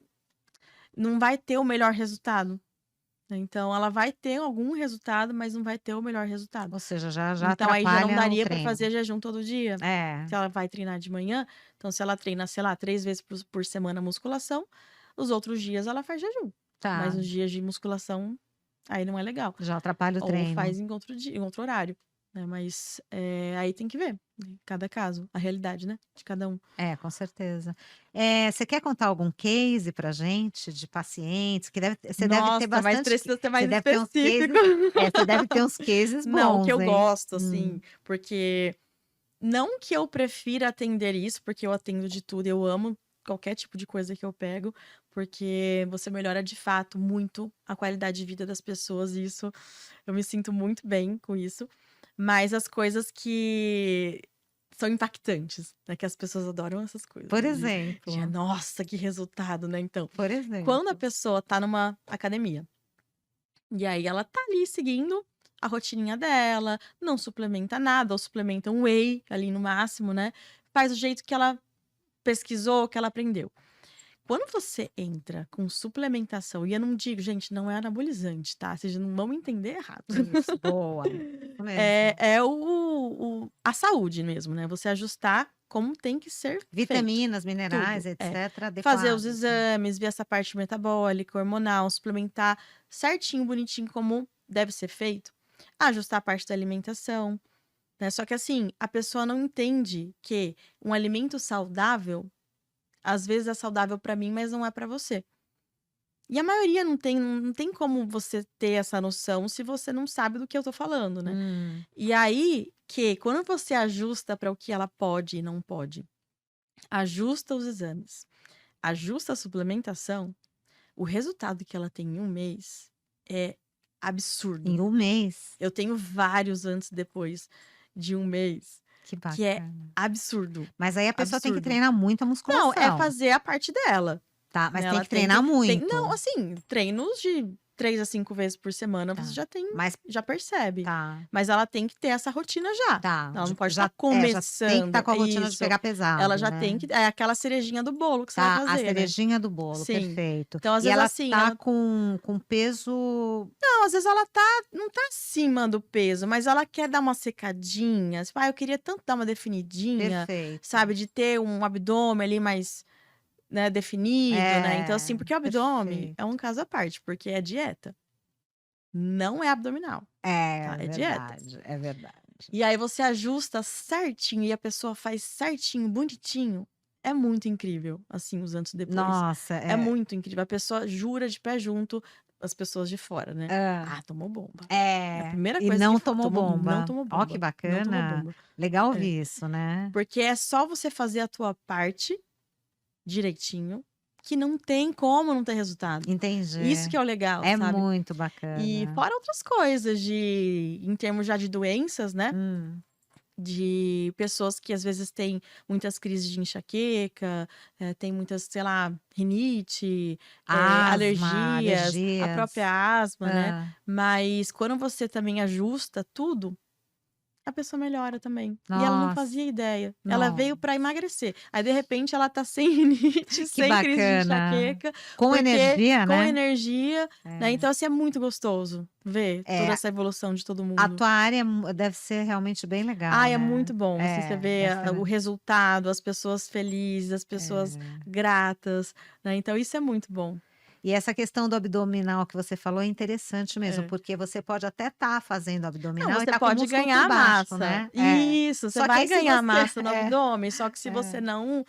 não vai ter o melhor resultado. Então ela vai ter algum resultado, mas não vai ter o melhor resultado. Ou seja, já Então aí já não atrapalha o daria para treino. fazer jejum todo dia. É, Se ela vai treinar de manhã, então se ela treina, sei lá, 3 vezes por semana musculação, os outros dias ela faz jejum. Mas tá, nos dias de musculação, aí não é legal. já atrapalha o Ou treino. faz em outro dia, em outro horário, né, mas, aí tem que ver, cada caso, a realidade, né, de cada um. É, com certeza. Você quer contar algum case pra gente de pacientes que você deve ter Nossa, mas bastante precisa ser você mais deve ter uns específico. cases você deve ter uns cases Não, o que bons, eu hein? gosto, assim, porque não que eu prefira atender isso, porque eu atendo de tudo, eu amo qualquer tipo de coisa que eu pego, porque você melhora de fato muito a qualidade de vida das pessoas, e isso eu me sinto muito bem com isso. Mas as coisas que são impactantes, né, que as pessoas adoram essas coisas, Por né, exemplo, nossa, que resultado, né? Então, por quando a exemplo. pessoa tá numa academia e aí ela tá ali seguindo a rotininha dela, não suplementa nada, ou suplementa um whey ali no máximo, né? faz do jeito que ela pesquisou, que ela aprendeu. Quando você entra com suplementação, e eu não digo, gente, não é anabolizante, tá? Vocês não vão me entender errado. Isso, boa. Isso É, mesmo. é a saúde mesmo, né? Você ajustar como tem que ser feito. Vitaminas, minerais, Tudo. É. etc., Fazer os adequados, né? exames, ver essa parte metabólica, hormonal, suplementar certinho, bonitinho, como deve ser feito. Ajustar a parte da alimentação, né? Só que assim, a pessoa não entende que um alimento saudável, às vezes é saudável para mim, mas não é para você. E a maioria não tem como você ter essa noção se você não sabe do que eu tô falando, né? E aí que quando você ajusta para o que ela pode e não pode, ajusta os exames, ajusta a suplementação, o resultado que ela tem em um mês é absurdo. Em um mês. Eu tenho vários antes e depois de um mês, Que que é bacana. absurdo. Mas aí a pessoa tem que Absurdo. treinar muita Não, musculação. é fazer a parte dela. Tá, mas Né? tem Ela que treinar muito. Não, assim, treinos de 3 a 5 vezes por semana, Tá. você Mas já percebe. tá, Mas ela tem que ter essa rotina já. tá. Ela não pode Já estar tem que começando. estar com a rotina de Isso. pegar pesado, Ela já né? tem que. É aquela cerejinha do bolo que você Tá, vai fazer, a cerejinha do bolo, Sim. perfeito. Então, às E vezes, ela assim, tá ela- com peso. Não, às vezes ela não tá acima do peso, mas ela quer dar uma secadinha. Tipo, eu queria tanto dar uma definidinha, Perfeito. sabe? De ter um abdômen ali mais, né, definido, né? Então, assim, porque o abdômen perfeito. é um caso à parte, porque é dieta. Não é abdominal, tá? É dieta. Verdade, é verdade. E aí você ajusta certinho e a pessoa faz certinho, bonitinho. É muito incrível, assim, os antes e depois. Nossa, É muito incrível. A pessoa jura de pé junto, as pessoas de fora, né? Ah, Tomou bomba. É a primeira e coisa não que fala, tomou bomba. não tomou Ó, que bomba. Não tomou bacana. bomba. Legal É. ouvir isso, né? Porque é só você fazer a tua parte direitinho, que não tem como não ter resultado. Entendi. Isso que é o legal, É sabe? muito bacana. E fora outras coisas, em termos já de doenças, né? De pessoas que às vezes têm muitas crises de enxaqueca, tem muitas, sei lá, rinite, Asma, alergias, a própria asma, né? Ah, Mas quando você também ajusta tudo, a pessoa melhora também. E ela não nossa, fazia ideia. Ela veio nossa. pra emagrecer. Aí, de repente, ela tá sem rinite, Que sem crise de bacana. enxaqueca. Com porque- energia, Com né? energia, né? É. Então, assim, é muito gostoso ver É. toda essa evolução de todo mundo. A tua área deve ser realmente bem legal, É né? muito bom. Assim, você vê deve ser o resultado, as pessoas felizes, as pessoas gratas, né? Então, isso é muito bom. E essa questão do abdominal que você falou é interessante mesmo, É. porque você pode até estar fazendo abdominal Não, e você tá com o pode músculo ganhar por baixo, massa. né? Isso, você Só que vai aí se ganhar você- massa no abdômen, só que se você não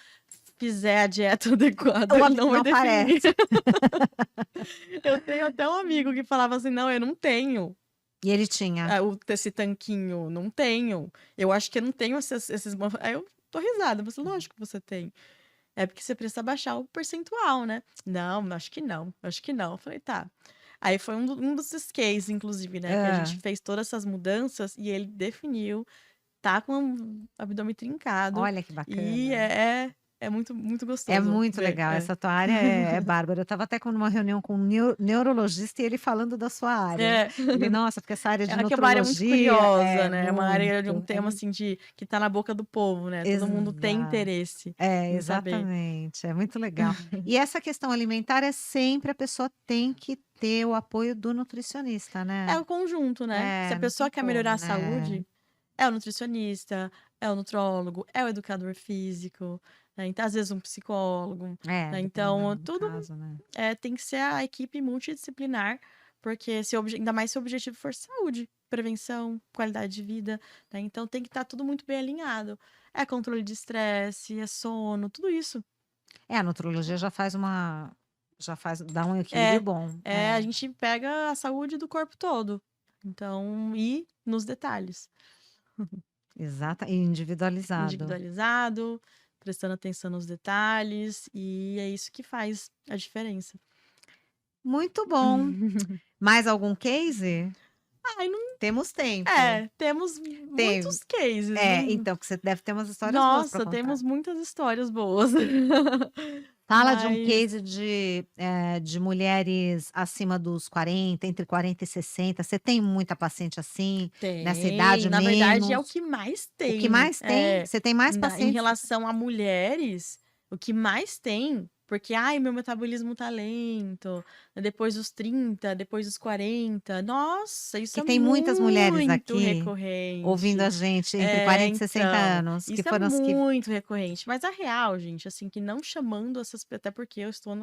fizer a dieta adequada, O ele não vai abdominal definir. aparece. Eu tenho até um amigo que falava assim, não, eu não tenho E ele tinha. esse tanquinho, não tenho. Eu acho que eu não tenho esses... Aí eu tô risada, mas lógico que você tem. É porque você precisa baixar o percentual, né? Não, acho que não, acho que não. Eu falei, tá. Aí foi um dos cases, inclusive, né? Que a gente fez todas essas mudanças e ele definiu, tá com o abdômen trincado. Olha que bacana. E é muito, muito gostoso. É muito ver, legal. Essa tua área é bárbara. Eu estava até numa reunião com um neurologista e ele falando da sua área. Ele, nossa, porque essa área de que é uma área muito nutrologia curiosa, né? É uma área de um muito, tema, assim, que tá na boca do povo, né? Todo mundo tem Exato. interesse em saber. Exatamente. É muito legal. E essa questão alimentar é sempre a pessoa tem que ter o apoio do nutricionista, né? É o conjunto, né? Se a não pessoa tem quer melhorar a como, né? saúde, é o nutricionista, é o nutrólogo, é o educador físico, né? Então, às vezes, um psicólogo. Dependendo Então, do tudo caso, né? tem que ser a equipe multidisciplinar, porque ainda mais se o objetivo for saúde, prevenção, qualidade de vida, né? Então tem que estar tudo muito bem alinhado. É controle de estresse, é sono, tudo isso. A nutrologia dá um equilíbrio bom. A gente pega a saúde do corpo todo. Então, e nos detalhes. Exato, e individualizado. Individualizado, prestando atenção nos detalhes, e é isso que faz a diferença. Muito bom. Mais algum case? Não... Temos tempo. Temos muitos cases. Então, porque você deve ter umas histórias boas pra Nossa, contar. temos muitas histórias boas. Fala de um Mas case de mulheres acima dos 40, entre 40 e 60. Você tem muita paciente assim, nessa tem, idade, na verdade é o menos? que mais O que tem. mais tem? Você tem mais Em pacientes? relação a mulheres, o que mais tem, porque, ai, meu metabolismo tá lento, depois dos 30, depois dos 40. Nossa, isso Que é tem muitas mulheres muito aqui ouvindo recorrente. a gente entre É, 40 e 60 então, anos, que isso é foram as que muito recorrente. Mas a real, gente, assim, que não chamando até porque eu estou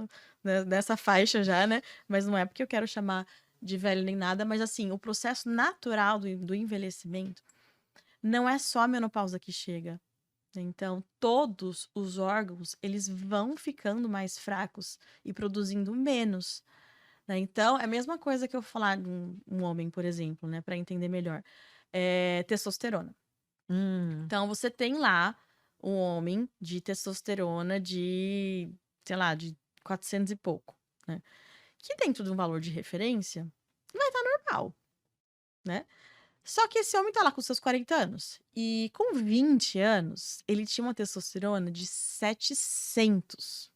nessa faixa já, né? Mas não é porque eu quero chamar de velho nem nada, mas assim, o processo natural do envelhecimento não é só a menopausa que chega. Então, todos os órgãos, eles vão ficando mais fracos e produzindo menos, né? Então, é a mesma coisa que eu falar de um homem, por exemplo, né, para entender melhor. Testosterona. Hum, Então, você tem lá um homem de testosterona de, sei lá, de 400 e pouco, né? Que dentro de um valor de referência, vai estar normal, né? Só que esse homem tá lá com seus 40 anos. E com 20 anos, ele tinha uma testosterona de 700.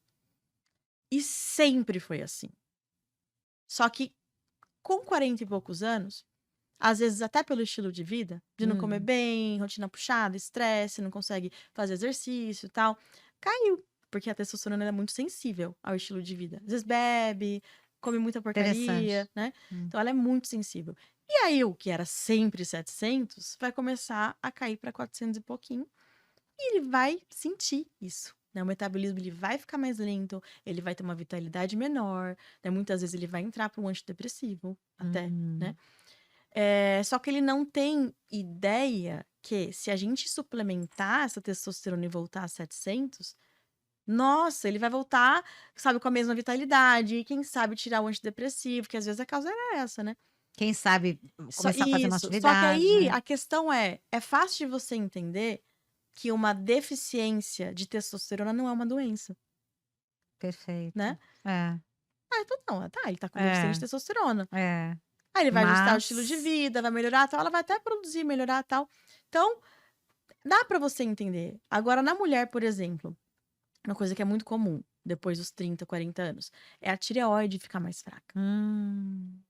E sempre foi assim. Só que com 40 e poucos anos, às vezes até pelo estilo de vida, de não comer hum, bem, rotina puxada, estresse, não consegue fazer exercício e tal, caiu. Porque a testosterona é muito sensível ao estilo de vida. Às vezes bebe, come muita interessante. porcaria, né? Hum. Então ela é muito sensível. E aí o que era sempre 700 vai começar a cair para 400 e pouquinho. E ele vai sentir isso. Né? O metabolismo ele vai ficar mais lento, ele vai ter uma vitalidade menor, né? Muitas vezes ele vai entrar para um antidepressivo até, né? Hum. Só que ele não tem ideia que se a gente suplementar essa testosterona e voltar a 700, nossa, ele vai voltar, sabe, com a mesma vitalidade, e quem sabe tirar o antidepressivo, que às vezes a causa era essa, né? Quem sabe Só começar a fazer uma isso. Só que atividade, aí né. a questão é fácil de você entender que uma deficiência de testosterona não é uma doença, Perfeito. né? É, Ah, então não, tá, ele tá com deficiência de é, testosterona. é. Aí ele vai ajustar o estilo de Mas vida, vai melhorar, tal, ela vai até produzir, melhorar, tal. Então, dá pra você entender. Agora, na mulher, por exemplo, uma coisa que é muito comum depois dos 30, 40 anos, é a tireoide ficar mais fraca. hum,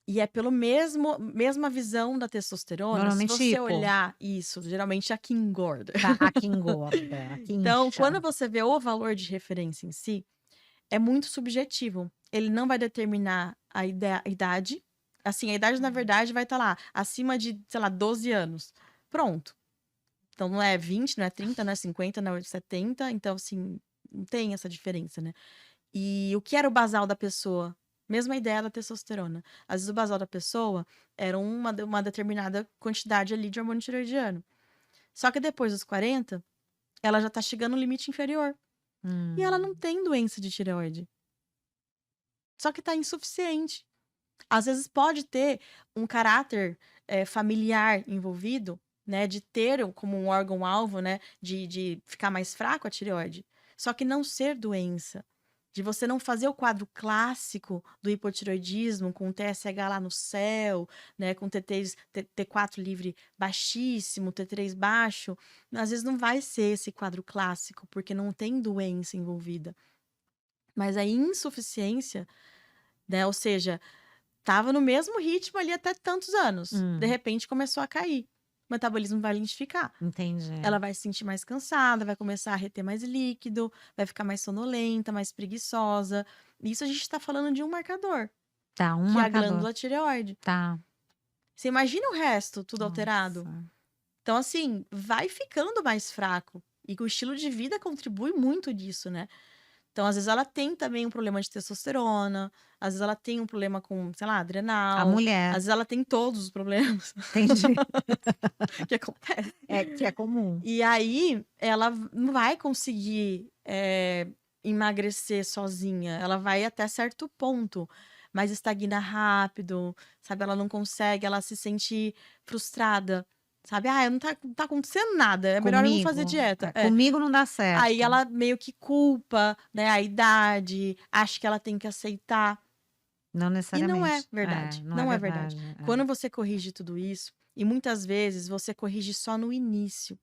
E é pelo mesma visão da testosterona, se normalmente você hipo, olhar isso, geralmente é a que engorda. tá, a que engorda, a que Então, quando incha. você vê o valor de referência em si, é muito subjetivo. Ele não vai determinar a idade. Assim, a idade, na verdade, vai estar lá, acima de, sei lá, 12 anos. Pronto. Então, não é 20, não é 30, não é 50, não é 70. Então, assim, não tem essa diferença, né? E o que era o basal da pessoa? Mesma ideia da testosterona. Às vezes o basal da pessoa era uma determinada quantidade ali de hormônio tiroidiano. Só que depois dos 40, ela já tá chegando no limite inferior. E ela não Hum, tem doença de tireoide. Só que tá insuficiente. Às vezes pode ter um caráter familiar envolvido, né? De ter como um órgão-alvo, né? De ficar mais fraco a tireoide. Só que não ser doença. De você não fazer o quadro clássico do hipotireoidismo, com o TSH lá no céu, né? Com T4 livre baixíssimo, T3 baixo. Às vezes não vai ser esse quadro clássico, porque não tem doença envolvida. Mas a insuficiência, né? Ou seja, tava no mesmo ritmo ali até tantos anos. De hum, repente começou a cair. O metabolismo vai lentificar. entendi. Ela vai se sentir mais cansada, vai começar a reter mais líquido, vai ficar mais sonolenta, mais preguiçosa. Isso a gente está falando de um marcador, Tá, um que é a marcador. glândula tireoide. Tá. Você imagina o resto, tudo alterado? Nossa. Então, assim, vai ficando mais fraco. E o estilo de vida contribui muito disso, né? Então, às vezes, ela tem também um problema de testosterona, às vezes ela tem um problema com, sei lá, A adrenal, mulher, às vezes ela tem todos os problemas entendi. que acontecem. É, que é comum. E aí, ela não vai conseguir emagrecer sozinha. Ela vai até certo ponto, mas estagna rápido, sabe? Ela não consegue, ela se sente frustrada, sabe? Ah, não tá acontecendo nada, é melhor eu não fazer Comigo, dieta. comigo não dá Aí certo. ela meio que culpa, né, a idade, acha que ela tem que aceitar. Não E não é necessariamente. É, verdade. não é Não é verdade. verdade. Quando você corrige tudo isso, e muitas vezes você corrige só no início,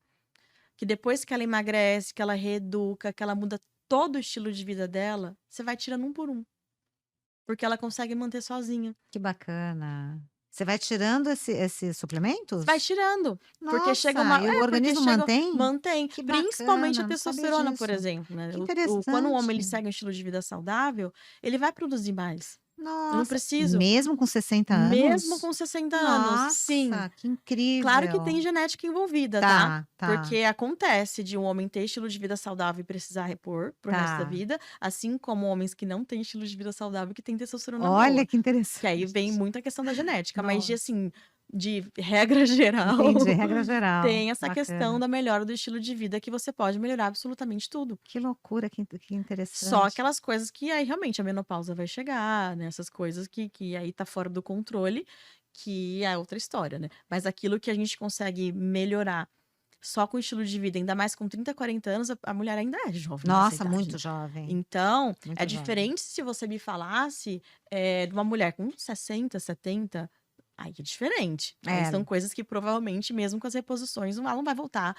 que depois que ela emagrece, que ela reeduca, que ela muda todo o estilo de vida dela, você vai tirando um por um, porque ela consegue manter sozinha. Que bacana. Você vai tirando esses Você vai suplementos? tirando, porque chega Nossa, uma e o porque organismo chega mantém? mantém, Que principalmente a bacana, não sabia testosterona, por disso. exemplo, né, Que quando o homem interessante. ele segue um estilo de vida saudável, ele vai produzir mais. Eu não Nossa, preciso, mesmo com 60 mesmo anos? com 60 anos, sim. Nossa, que Claro que tem incrível. genética envolvida, tá? Tá, tá, Porque acontece de um homem ter estilo de vida saudável e precisar repor pro resto da tá. vida, assim como homens que não têm estilo de vida saudável que têm testosterona Olha boa. que Que aí vem interessante. muito a questão da genética, mas de Nossa, assim, de regra geral, entendi, regra geral. tem essa questão Bacana. da melhora do estilo de vida que você pode melhorar absolutamente tudo. Que loucura, que Só interessante. aquelas coisas que aí realmente a menopausa vai chegar, né? Essas coisas que aí tá fora do controle, que é outra história, né? Mas aquilo que a gente consegue melhorar só com o estilo de vida, ainda mais com 30, 40 anos, a mulher ainda é jovem nessa Nossa, idade, muito né? jovem, Então, é muito jovem. diferente se você me falasse de uma mulher com 60, 70, aí é diferente. Aí É, são coisas que provavelmente, mesmo com as reposições, ela não vai voltar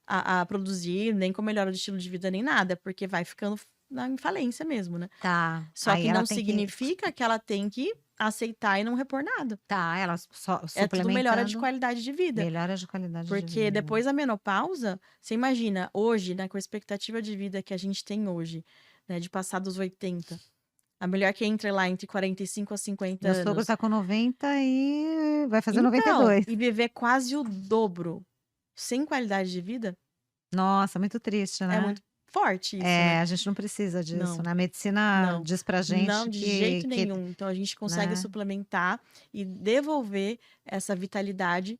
a produzir, nem com melhora do estilo de vida, nem nada, porque vai ficando na falência mesmo, né? tá. Só Aí que ela não tem que significa que ela tem que aceitar e não repor nada. tá, ela É tudo melhora de suplementando, qualidade de vida. melhora de qualidade de Porque vida. depois da menopausa, você imagina, hoje, né, com a expectativa de vida que a gente tem hoje, né, de passar dos 80, a mulher que entra lá entre 45 a 50 Meu sogro anos. tá com 90 e vai fazer Então, 92. e viver quase o dobro sem qualidade de vida, Nossa, muito triste, é né? muito forte isso, né? É, a gente não precisa disso, Não. né? A medicina Não, diz pra não, gente de que jeito nenhum. Então a gente consegue né? suplementar e devolver essa vitalidade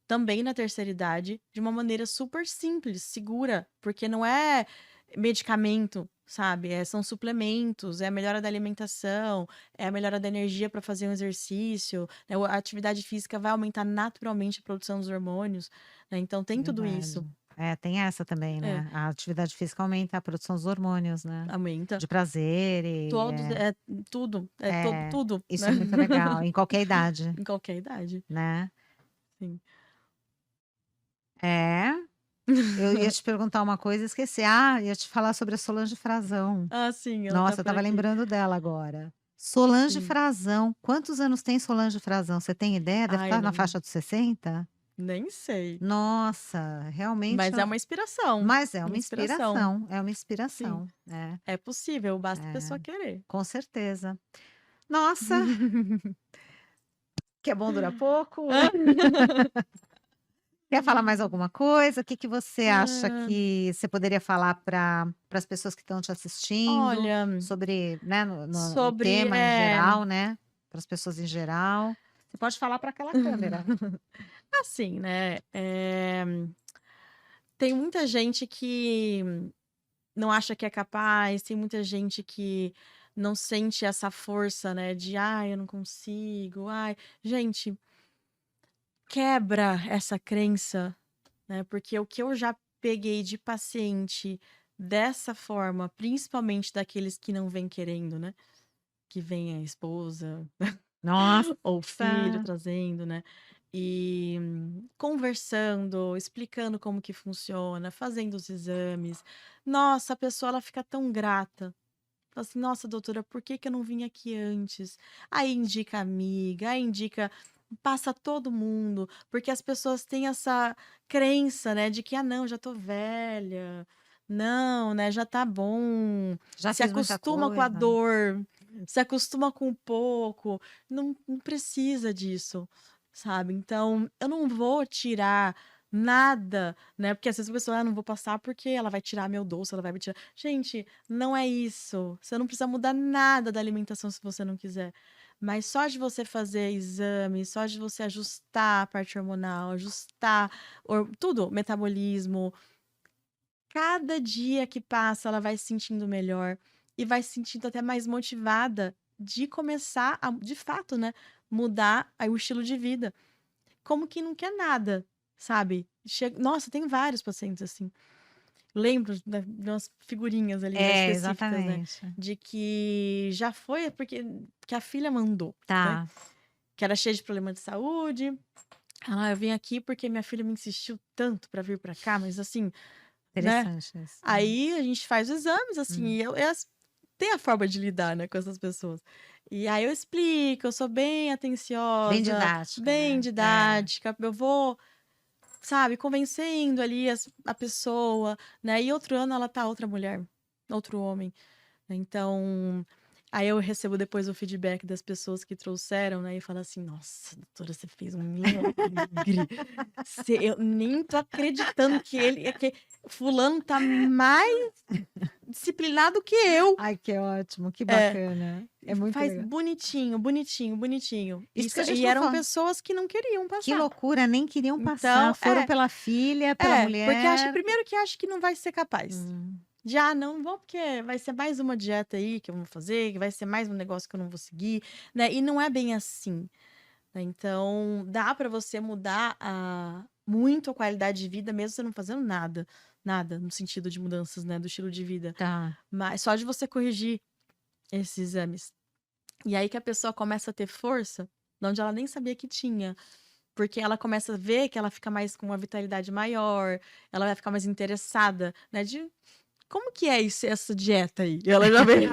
também na terceira idade de uma maneira super simples, segura, porque não é medicamento, sabe? São suplementos, é a melhora da alimentação, é a melhora da energia para fazer um exercício, né? A atividade física vai aumentar naturalmente a produção dos hormônios, né? Então tem tudo isso. Verdade. É, tem essa também, É, né? A atividade física aumenta a produção dos hormônios, né? aumenta De prazer todos, tudo, é, tudo, né? isso é muito legal, em qualquer idade, Em qualquer idade, né? sim. É, eu ia te perguntar uma coisa e esqueci. Ah, ia te falar sobre a Solange Frazão. Ah, sim, ela tá Nossa, eu por estava aqui. lembrando dela agora. Solange Sim. Frazão. Quantos anos tem Solange Frazão? Você tem ideia? Deve Ai, eu estar na não, faixa dos 60? nem sei. Nossa, realmente, Mas é uma inspiração. mas é Uma uma inspiração. inspiração, é uma Sim. inspiração, é, É possível, basta a é, pessoa querer. com certeza. Nossa, que é bom dura pouco. Quer falar mais alguma coisa? O que que você acha Ah, que você poderia falar para as pessoas que estão te assistindo olha, sobre, né, o sobre. tema em geral, né? Para as pessoas em geral. Você pode falar para aquela câmera. Assim, né? Tem muita gente que não acha que é capaz, tem muita gente que não sente essa força, né? De, ai, eu não consigo, ai. Gente, quebra essa crença, né? Porque o que eu já peguei de paciente dessa forma, principalmente daqueles que não vêm querendo, né? Que vem a esposa Nossa, ou o filho trazendo, né? E conversando, explicando como que funciona, fazendo os exames. Nossa, a pessoa ela fica tão grata. Fala assim, nossa, doutora, por que que eu não vim aqui antes? Aí indica amiga, aí indica, passa todo mundo, porque as pessoas têm essa crença, né, de que, ah, não, já tô velha, não, né, já tá bom, já se fiz muita acostuma com a coisa. dor, se acostuma com pouco, não precisa disso, sabe? Então, eu não vou tirar nada, né? Porque às vezes a pessoa, ah, não vou passar porque ela vai tirar meu doce, ela vai me tirar. Gente, não é isso. Você não precisa mudar nada da alimentação se você não quiser. Mas só de você fazer exame, só de você ajustar a parte hormonal, ajustar tudo, metabolismo, cada dia que passa ela vai se sentindo melhor e vai se sentindo até mais motivada de começar a, de fato, né, mudar aí o estilo de vida. Como que não quer nada, sabe? Nossa, tem vários pacientes assim. Lembro de umas figurinhas ali, né, É, específicas, né? exatamente. De que já foi porque que a filha mandou, né? Tá. Que era cheia de problema de saúde. Ah, eu vim aqui porque minha filha me insistiu tanto para vir para cá, mas assim, né? Interessante isso. Aí a gente faz os exames, assim, Hum. e tem a forma de lidar, né, com essas pessoas. E aí eu explico, eu sou bem Bem atenciosa, didática, bem né? didática, eu vou, sabe, convencendo ali a pessoa, né? E outro ano ela tá outra mulher, outro homem. Então, aí eu recebo depois o feedback das pessoas que trouxeram, né? E fala assim: Nossa, doutora, você fez um milagre. Eu nem tô acreditando que fulano tá mais disciplinado que eu. Ai, que ótimo, que É, bacana. É muito faz legal. bonitinho, bonitinho, bonitinho. Isso que a gente E não eram fala. pessoas que não queriam Que passar. loucura, nem queriam passar. Então, Foram pela filha, pela porque mulher. primeiro que acha que não vai ser capaz. Hum. Já não vou, porque vai ser mais uma dieta aí que eu vou fazer, que vai ser mais um negócio que eu não vou seguir, né? E não é bem assim, né? Então, dá para você mudar muito a qualidade de vida, mesmo você não fazendo nada. Nada, no sentido de mudanças, né? Do estilo de vida. Tá. Mas só de você corrigir esses exames. E aí que a pessoa começa a ter força, de onde ela nem sabia que tinha. Porque ela começa a ver que ela fica mais com uma vitalidade maior, ela vai ficar mais interessada, né? De como que é isso, essa dieta aí? E ela já vê.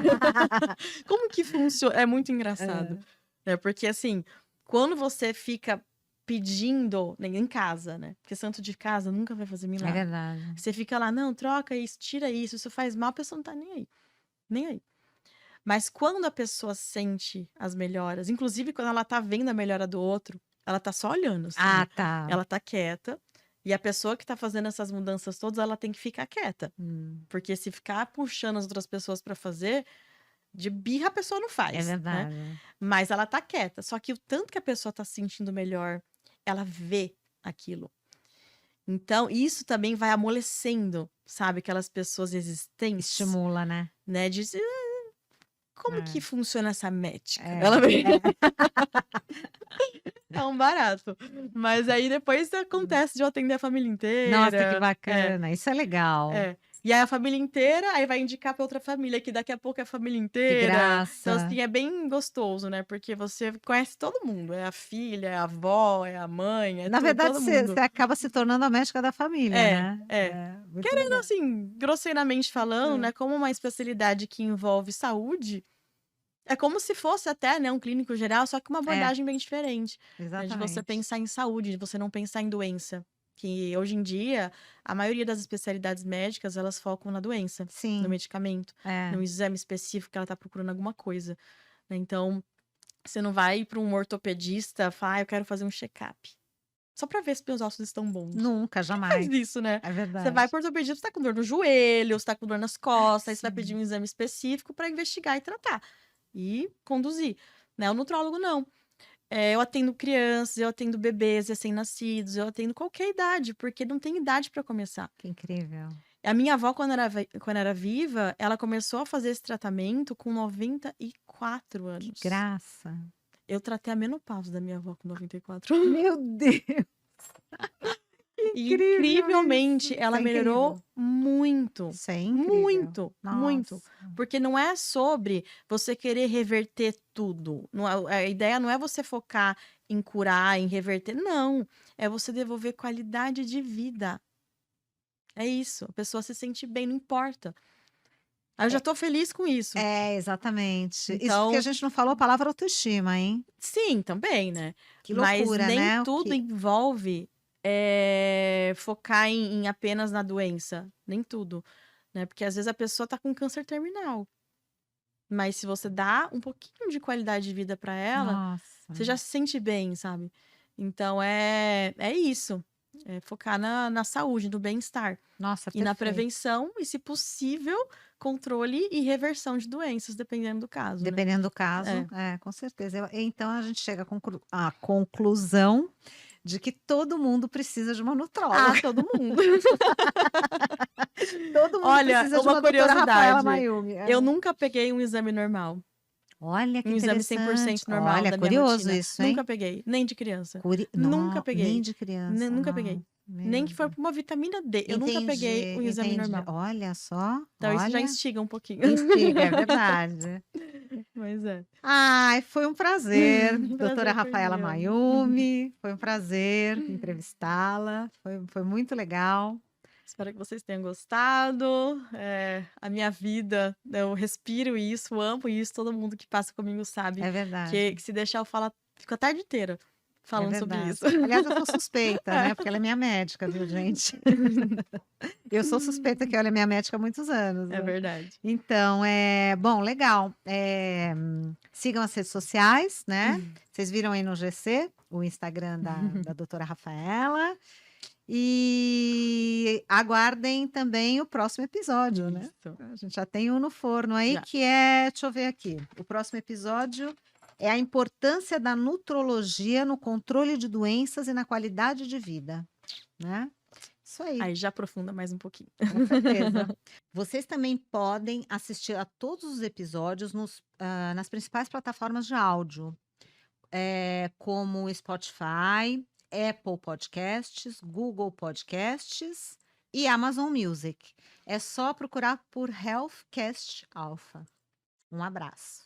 Como que funciona? É muito engraçado. Né? Porque, assim, quando você fica pedindo, né, em casa, né? Porque santo de casa nunca vai fazer É milagre. verdade. Você fica lá, não, troca isso, tira isso faz mal, a pessoa não tá nem aí. Nem aí. Mas quando a pessoa sente as melhoras, inclusive quando ela tá vendo a melhora do outro, ela tá só olhando, assim, Ah, né? tá. Ela tá quieta. E a pessoa que tá fazendo essas mudanças todas, ela tem que ficar quieta. Porque se ficar puxando as outras pessoas pra fazer, de birra a pessoa não É faz, né? verdade. Mas ela tá quieta. Só que o tanto que a pessoa tá se sentindo melhor, ela vê aquilo. Então, isso também vai amolecendo, sabe? Aquelas pessoas existentes, Estimula, né? né? De como que É. funciona essa métrica? É, Ela vê. é. É um barato. Mas aí depois acontece de eu atender a família Nossa, que inteira. bacana. Isso é legal. É. E aí a família inteira, aí vai indicar pra outra família, que daqui a pouco é a família Que inteira. Então, graça. assim, é bem gostoso, né? Porque você conhece todo mundo. É a filha, é a avó, é a mãe, é Na verdade, todo você mundo. acaba se tornando a médica da família, né? É. É, muito Querendo, legal. assim, grosseiramente falando, né? Como uma especialidade que envolve saúde, é como se fosse até, né, um clínico geral, só que uma É, abordagem bem diferente, né, de você exatamente. pensar em saúde, de você não pensar em doença. Que hoje em dia, a maioria das especialidades médicas, elas focam na doença, no Sim, medicamento, é. no exame específico que ela tá procurando alguma coisa, né? Então, você não vai para um ortopedista, falar, eu quero fazer um check-up. Só para ver se meus ossos estão bons. Nunca, Quem faz jamais. isso, né? É Você vai verdade. pro ortopedista, você tá com dor no joelho, você tá com dor nas costas, aí você vai pedir Sim. um exame específico para investigar e tratar e conduzir, né? O nutrólogo não. Eu atendo crianças, eu atendo bebês recém-nascidos, eu atendo qualquer idade, porque não tem idade para começar. Que incrível. A minha avó, quando era viva, ela começou a fazer esse tratamento com 94 Que anos. graça. Eu tratei a menopausa da minha avó com 94 anos. Meu Deus. E Incrível incrivelmente, isso. ela Isso é melhorou incrível. muito. Isso é incrível. Muito, muito. Nossa. Porque não é sobre você querer reverter tudo. A ideia não é você focar em curar, em reverter. Não. É você devolver qualidade de vida. É isso. A pessoa se sente bem, não importa. Aí eu já tô feliz com isso. Exatamente. Isso porque a Então, gente não falou a palavra autoestima, hein? sim, também, né? Que Mas loucura, nem né? O tudo que... envolve focar em apenas na doença. Nem tudo. Né? Porque às vezes a pessoa tá com câncer terminal. Mas se você dá um pouquinho de qualidade de vida para ela, Nossa. você já se sente bem, sabe? Então é isso. É focar na saúde, no bem-estar. Nossa, E na perfeito. prevenção, e se possível, controle e reversão de doenças, dependendo do caso, né? Dependendo do caso, com certeza. Então a gente chega à conclusão de que todo mundo precisa de uma nutróloga. Todo mundo. Todo mundo Olha, precisa de uma uma doutora Rafaela curiosidade. Mayumi. Eu nunca peguei um exame normal. Olha que Um exame interessante. 100% normal Olha, da minha curioso rotina. isso, Nunca hein? peguei. Nem de criança. Nunca Não, nem peguei. de criança, Nunca não. peguei. Nem que for pra uma vitamina D. Eu nunca peguei Entendi, um exame entendi. normal. Olha só, Então isso já olha, instiga um pouquinho. instiga, é verdade. Mas é. Ai, foi um prazer, O doutora prazer foi Rafaela meu. Mayumi, foi um prazer entrevistá-la, foi muito legal. Espero que vocês tenham gostado. A minha vida, eu respiro isso, amo isso. Todo mundo que passa comigo sabe É verdade. que se deixar eu falar, fico a tarde inteira É falando sobre verdade. isso. Aliás, eu sou suspeita, né? Porque ela é minha médica, viu, gente? Eu sou suspeita que ela é minha médica há muitos anos, É né? verdade. Então, bom, legal. Sigam as redes sociais, né? Vocês viram aí no GC o Instagram da doutora Rafaela. E aguardem também o próximo episódio, né? Isso. A gente já tem um no forno aí, Já. que é, deixa eu ver aqui, o próximo episódio é a importância da nutrologia no controle de doenças e na qualidade de vida, né? Isso aí, Aí já aprofunda mais um pouquinho. com certeza. Vocês também podem assistir a todos os episódios nas principais plataformas de áudio, como Spotify, Apple Podcasts, Google Podcasts e Amazon Music. É só procurar por Healthcast Alpha. Um abraço.